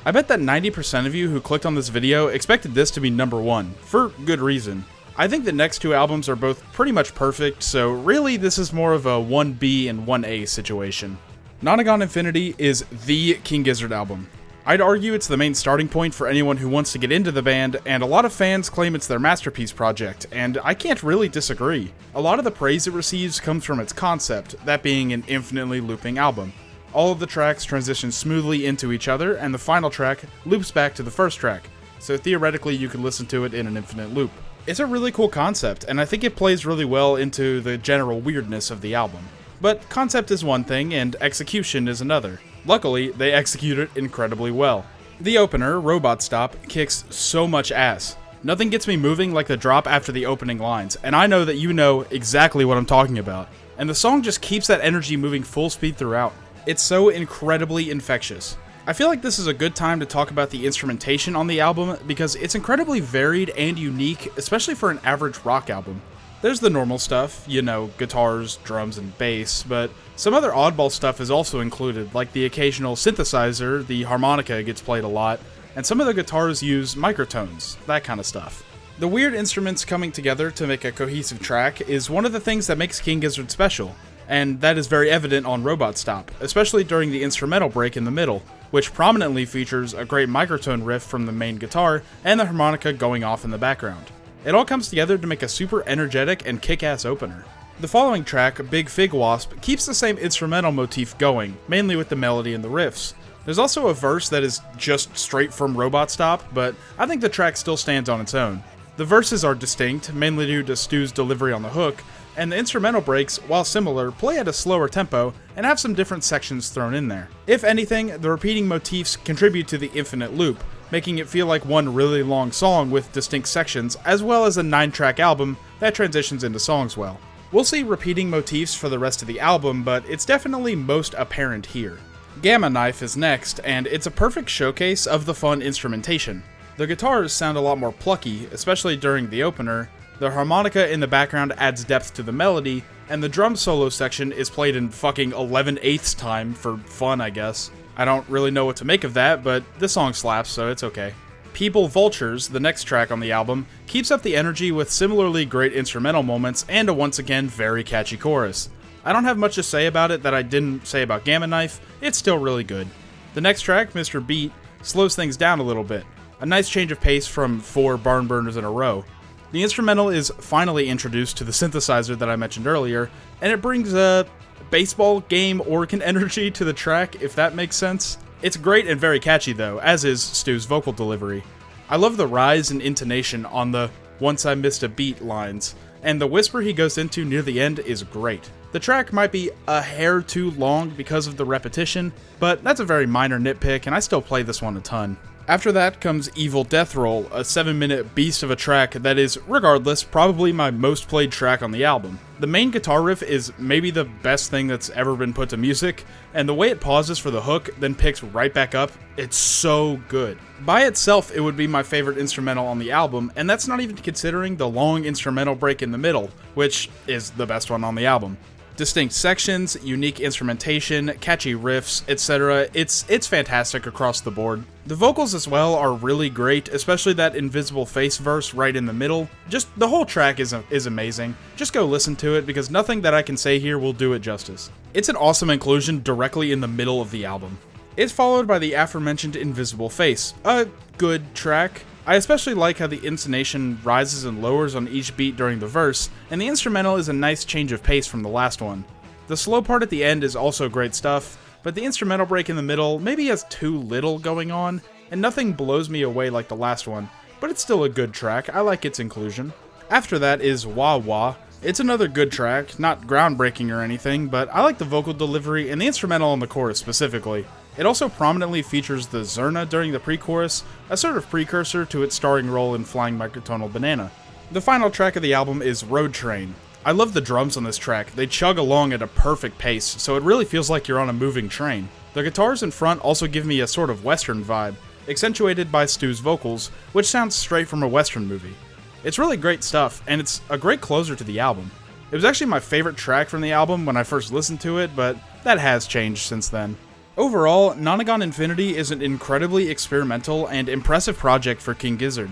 I bet that 90% of you who clicked on this video expected this to be number 1, for good reason. I think the next 2 albums are both pretty much perfect, so really this is more of a 1B and 1A situation. Nonagon Infinity is the King Gizzard album. I'd argue it's the main starting point for anyone who wants to get into the band, and a lot of fans claim it's their masterpiece project, and I can't really disagree. A lot of the praise it receives comes from its concept, that being an infinitely looping album. All of the tracks transition smoothly into each other, and the final track loops back to the first track, so theoretically you can listen to it in an infinite loop. It's a really cool concept, and I think it plays really well into the general weirdness of the album. But concept is one thing, and execution is another. Luckily, they execute it incredibly well. The opener, Robot Stop, kicks so much ass. Nothing gets me moving like the drop after the opening lines, and I know that you know exactly what I'm talking about. And the song just keeps that energy moving full speed throughout. It's so incredibly infectious. I feel like this is a good time to talk about the instrumentation on the album because it's incredibly varied and unique, especially for an average rock album. There's the normal stuff, you know, guitars, drums, and bass, but some other oddball stuff is also included, like the occasional synthesizer, the harmonica gets played a lot, and some of the guitars use microtones, that kind of stuff. The weird instruments coming together to make a cohesive track is one of the things that makes King Gizzard special. And that is very evident on Robot Stop, especially during the instrumental break in the middle, which prominently features a great microtone riff from the main guitar and the harmonica going off in the background. It all comes together to make a super energetic and kick-ass opener. The following track, Big Fig Wasp, keeps the same instrumental motif going, mainly with the melody and the riffs. There's also a verse that is just straight from Robot Stop, but I think the track still stands on its own. The verses are distinct, mainly due to Stu's delivery on the hook, and the instrumental breaks, while similar, play at a slower tempo and have some different sections thrown in there. If anything, the repeating motifs contribute to the infinite loop, making it feel like one really long song with distinct sections, as well as a 9-track album that transitions into songs well. We'll see repeating motifs for the rest of the album, but it's definitely most apparent here. Gamma Knife is next, and it's a perfect showcase of the fun instrumentation. The guitars sound a lot more plucky, especially during the opener. The harmonica in the background adds depth to the melody, and the drum solo section is played in fucking 11/8 time for fun, I guess. I don't really know what to make of that, but this song slaps, so it's okay. People Vultures, the next track on the album, keeps up the energy with similarly great instrumental moments and a once again very catchy chorus. I don't have much to say about it that I didn't say about Gamma Knife, it's still really good. The next track, Mr. Beat, slows things down a little bit. A nice change of pace from 4 barn burners in a row. The instrumental is finally introduced to the synthesizer that I mentioned earlier, and it brings a baseball game organ energy to the track, if that makes sense. It's great and very catchy though, as is Stu's vocal delivery. I love the rise in intonation on the "once I missed a beat" lines, and the whisper he goes into near the end is great. The track might be a hair too long because of the repetition, but that's a very minor nitpick and I still play this one a ton. After that comes Evil Death Roll, a 7-minute beast of a track that is, regardless, probably my most played track on the album. The main guitar riff is maybe the best thing that's ever been put to music, and the way it pauses for the hook, then picks right back up, it's so good. By itself, it would be my favorite instrumental on the album, and that's not even considering the long instrumental break in the middle, which is the best one on the album. Distinct sections, unique instrumentation, catchy riffs, etc. It's fantastic across the board. The vocals as well are really great, especially that Invisible Face verse right in the middle. Just the whole track is amazing. Just go listen to it because nothing that I can say here will do it justice. It's an awesome inclusion directly in the middle of the album. It's followed by the aforementioned Invisible Face, a good track. I especially like how the intonation rises and lowers on each beat during the verse, and the instrumental is a nice change of pace from the last one. The slow part at the end is also great stuff, but the instrumental break in the middle maybe has too little going on, and nothing blows me away like the last one, but it's still a good track. I like its inclusion. After that is Wah Wah. It's another good track, not groundbreaking or anything, but I like the vocal delivery and the instrumental on the chorus specifically. It also prominently features the Zerna during the pre-chorus, a sort of precursor to its starring role in Flying Microtonal Banana. The final track of the album is Road Train. I love the drums on this track. They chug along at a perfect pace, so it really feels like you're on a moving train. The guitars in front also give me a sort of western vibe, accentuated by Stu's vocals, which sounds straight from a western movie. It's really great stuff, and it's a great closer to the album. It was actually my favorite track from the album when I first listened to it, but that has changed since then. Overall, Nonagon Infinity is an incredibly experimental and impressive project for King Gizzard.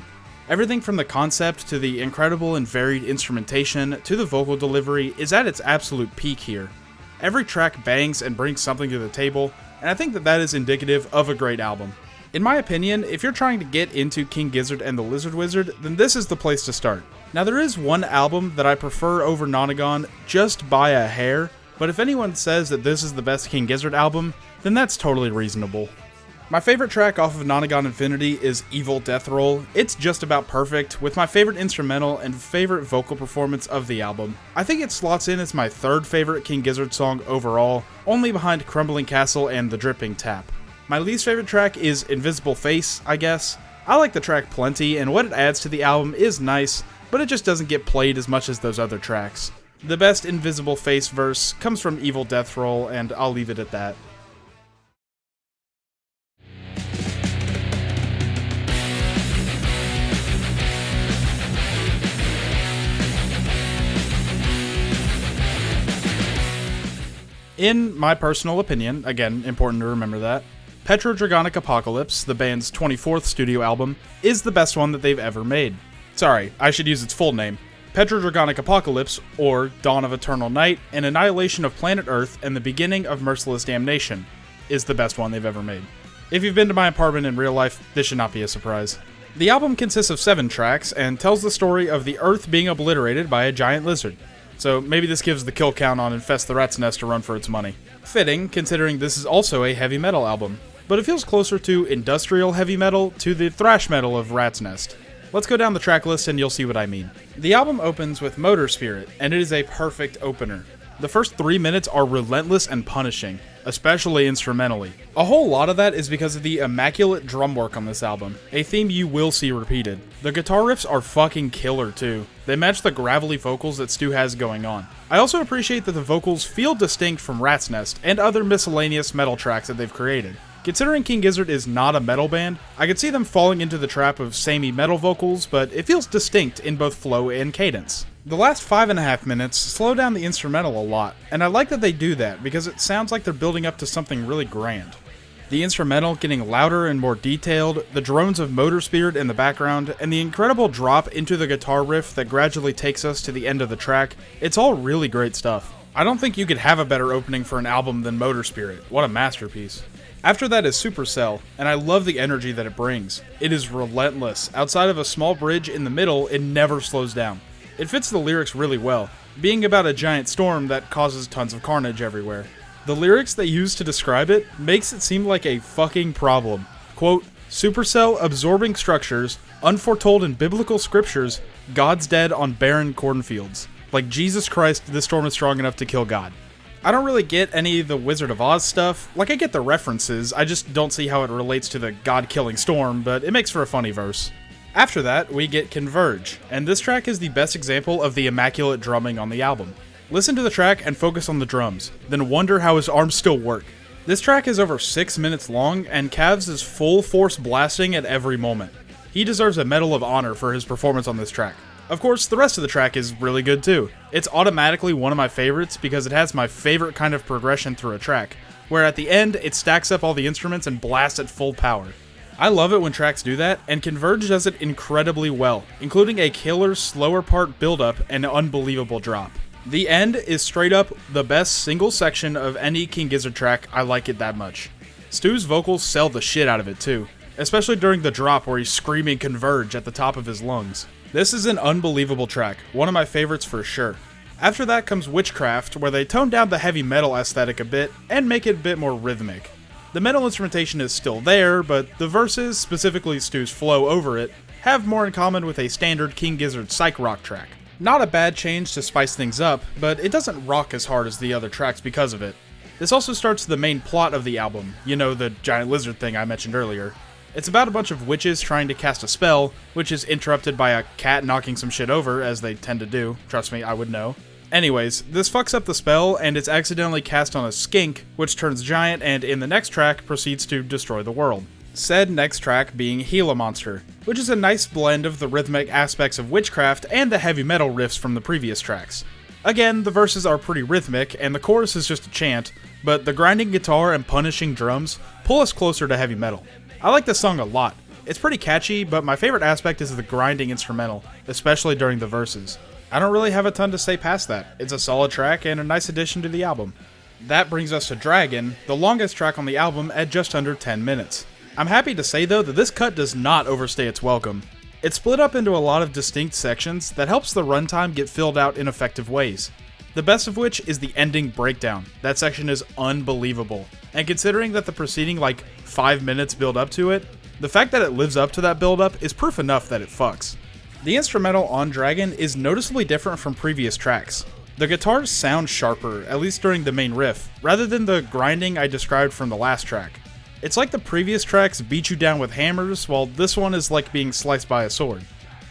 Everything from the concept to the incredible and varied instrumentation to the vocal delivery is at its absolute peak here. Every track bangs and brings something to the table, and I think that is indicative of a great album. In my opinion, if you're trying to get into King Gizzard and the Lizard Wizard, then this is the place to start. Now there is one album that I prefer over Nonagon just by a hair, but if anyone says that this is the best King Gizzard album, then that's totally reasonable. My favorite track off of Nonagon Infinity is Evil Death Roll. It's just about perfect, with my favorite instrumental and favorite vocal performance of the album. I think it slots in as my third favorite King Gizzard song overall, only behind Crumbling Castle and The Dripping Tap. My least favorite track is Invisible Face, I guess. I like the track plenty, and what it adds to the album is nice, but it just doesn't get played as much as those other tracks. The best Invisible Face verse comes from Evil Death Roll, and I'll leave it at that. In my personal opinion, again, important to remember that, Petrodragonic Apocalypse, the band's 24th studio album, is the best one that they've ever made. Sorry, I should use its full name. Petrodragonic Apocalypse, or Dawn of Eternal Night, and Annihilation of Planet Earth and the Beginning of Merciless Damnation, is the best one they've ever made. If you've been to my apartment in real life, this should not be a surprise. The album consists of 7 tracks and tells the story of the Earth being obliterated by a giant lizard. So maybe this gives the kill count on Infest the Rat's Nest a run for its money. Fitting, considering this is also a heavy metal album, but it feels closer to industrial heavy metal to the thrash metal of Rat's Nest. Let's go down the track list and you'll see what I mean. The album opens with Motor Spirit, and it is a perfect opener. The first 3 minutes are relentless and punishing, especially instrumentally. A whole lot of that is because of the immaculate drum work on this album, a theme you will see repeated. The guitar riffs are fucking killer too. They match the gravelly vocals that Stu has going on. I also appreciate that the vocals feel distinct from Rat's Nest and other miscellaneous metal tracks that they've created. Considering King Gizzard is not a metal band, I could see them falling into the trap of samey metal vocals, but it feels distinct in both flow and cadence. The last 5.5 minutes slow down the instrumental a lot, and I like that they do that because it sounds like they're building up to something really grand. The instrumental getting louder and more detailed, the drones of Motor Spirit in the background, and the incredible drop into the guitar riff that gradually takes us to the end of the track, it's all really great stuff. I don't think you could have a better opening for an album than Motor Spirit. What a masterpiece. After that is Supercell, and I love the energy that it brings. It is relentless. Outside of a small bridge in the middle, it never slows down. It fits the lyrics really well, being about a giant storm that causes tons of carnage everywhere. The lyrics they use to describe it makes it seem like a fucking problem. Quote, Supercell absorbing structures, unforetold in biblical scriptures, God's dead on barren cornfields. Like Jesus Christ, this storm is strong enough to kill God. I don't really get any of the Wizard of Oz stuff. Like, I get the references, I just don't see how it relates to the god-killing storm, but it makes for a funny verse. After that, we get Converge, and this track is the best example of the immaculate drumming on the album. Listen to the track and focus on the drums, then wonder how his arms still work. This track is over 6 minutes long, and Cavs is full force blasting at every moment. He deserves a Medal of Honor for his performance on this track. Of course, the rest of the track is really good too. It's automatically one of my favorites because it has my favorite kind of progression through a track, where at the end, it stacks up all the instruments and blasts at full power. I love it when tracks do that, and Converge does it incredibly well, including a killer slower part build-up and an unbelievable drop. The end is straight up the best single section of any King Gizzard track. I like it that much. Stu's vocals sell the shit out of it too, especially during the drop where he's screaming Converge at the top of his lungs. This is an unbelievable track, one of my favorites for sure. After that comes Witchcraft, where they tone down the heavy metal aesthetic a bit and make it a bit more rhythmic. The metal instrumentation is still there, but the verses, specifically Stu's flow over it, have more in common with a standard King Gizzard psych rock track. Not a bad change to spice things up, but it doesn't rock as hard as the other tracks because of it. This also starts the main plot of the album, you know, the giant lizard thing I mentioned earlier. It's about a bunch of witches trying to cast a spell, which is interrupted by a cat knocking some shit over, as they tend to do. Trust me, I would know. Anyways, this fucks up the spell, and it's accidentally cast on a skink, which turns giant and in the next track proceeds to destroy the world. Said next track being Gila Monster, which is a nice blend of the rhythmic aspects of Witchcraft and the heavy metal riffs from the previous tracks. Again, the verses are pretty rhythmic, and the chorus is just a chant, but the grinding guitar and punishing drums pull us closer to heavy metal. I like this song a lot. It's pretty catchy, but my favorite aspect is the grinding instrumental, especially during the verses. I don't really have a ton to say past that. It's a solid track and a nice addition to the album. That brings us to Dragon, the longest track on the album at just under 10 minutes. I'm happy to say though that this cut does not overstay its welcome. It's split up into a lot of distinct sections that helps the runtime get filled out in effective ways. The best of which is the ending breakdown. That section is unbelievable. And considering that the preceding 5 minutes build up to it, the fact that it lives up to that build up is proof enough that it fucks. The instrumental on Dragon is noticeably different from previous tracks. The guitars sound sharper, at least during the main riff, rather than the grinding I described from the last track. It's like the previous tracks beat you down with hammers, while this one is like being sliced by a sword.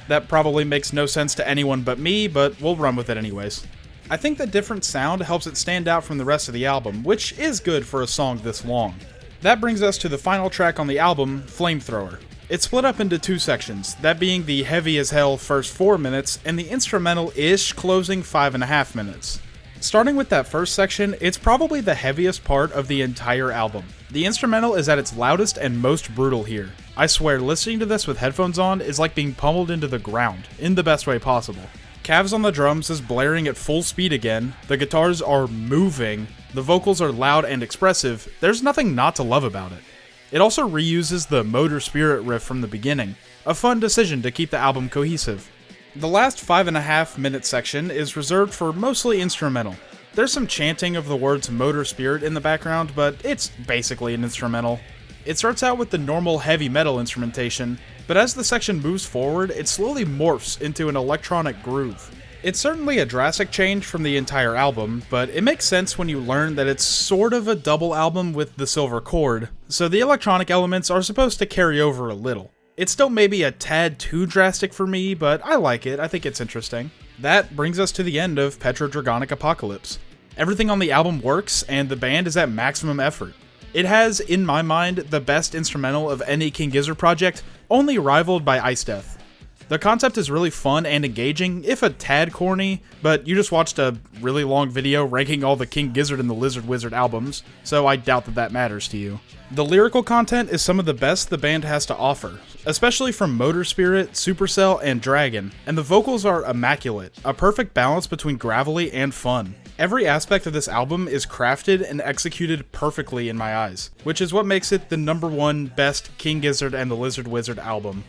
That probably makes no sense to anyone but me, but we'll run with it anyways. I think the different sound helps it stand out from the rest of the album, which is good for a song this long. That brings us to the final track on the album, Flamethrower. It's split up into two sections, that being the heavy as hell first 4 minutes, and the instrumental-ish closing 5.5 minutes. Starting with that first section, it's probably the heaviest part of the entire album. The instrumental is at its loudest and most brutal here. I swear, listening to this with headphones on is like being pummeled into the ground, in the best way possible. Cavs on the drums is blaring at full speed again, the guitars are moving, the vocals are loud and expressive, there's nothing not to love about it. It also reuses the Motor Spirit riff from the beginning, a fun decision to keep the album cohesive. The last 5.5 minute section is reserved for mostly instrumental. There's some chanting of the words Motor Spirit in the background, but it's basically an instrumental. It starts out with the normal heavy metal instrumentation, but as the section moves forward, it slowly morphs into an electronic groove. It's certainly a drastic change from the entire album, but it makes sense when you learn that it's sort of a double album with the silver chord, so the electronic elements are supposed to carry over a little. It's still maybe a tad too drastic for me, but I like it, I think it's interesting. That brings us to the end of Petrodragonic Apocalypse. Everything on the album works, and the band is at maximum effort. It has, in my mind, the best instrumental of any King Gizzard project, only rivaled by Ice Death. The concept is really fun and engaging, if a tad corny, but you just watched a really long video ranking all the King Gizzard and the Lizard Wizard albums, so I doubt that matters to you. The lyrical content is some of the best the band has to offer, especially from Motor Spirit, Supercell, and Dragon, and the vocals are immaculate, a perfect balance between gravelly and fun. Every aspect of this album is crafted and executed perfectly in my eyes, which is what makes it the #1 best King Gizzard and the Lizard Wizard album.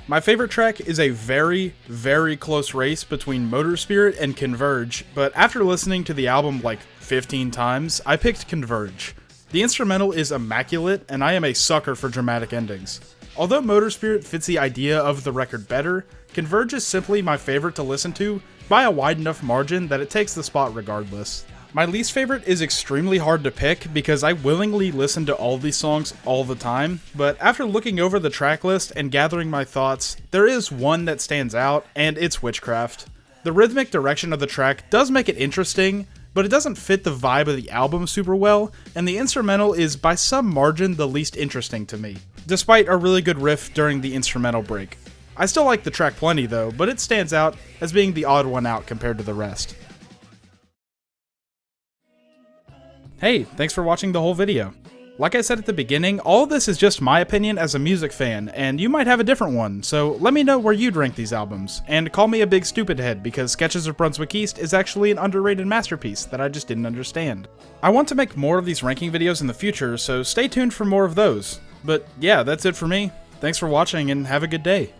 My favorite track is a very, very close race between Motor Spirit and Converge, but after listening to the album 15 times, I picked Converge. The instrumental is immaculate, and I am a sucker for dramatic endings. Although Motor Spirit fits the idea of the record better, Converge is simply my favorite to listen to by a wide enough margin that it takes the spot regardless. My least favorite is extremely hard to pick because I willingly listen to all these songs all the time, but after looking over the track list and gathering my thoughts, there is one that stands out, and it's Witchcraft. The rhythmic direction of the track does make it interesting, but it doesn't fit the vibe of the album super well, and the instrumental is by some margin the least interesting to me, despite a really good riff during the instrumental break. I still like the track plenty though, but it stands out as being the odd one out compared to the rest. Hey, thanks for watching the whole video. Like I said at the beginning, all of this is just my opinion as a music fan, and you might have a different one, so let me know where you'd rank these albums, and call me a big stupid head because Sketches of Brunswick East is actually an underrated masterpiece that I just didn't understand. I want to make more of these ranking videos in the future, so stay tuned for more of those. But yeah, that's it for me. Thanks for watching and have a good day.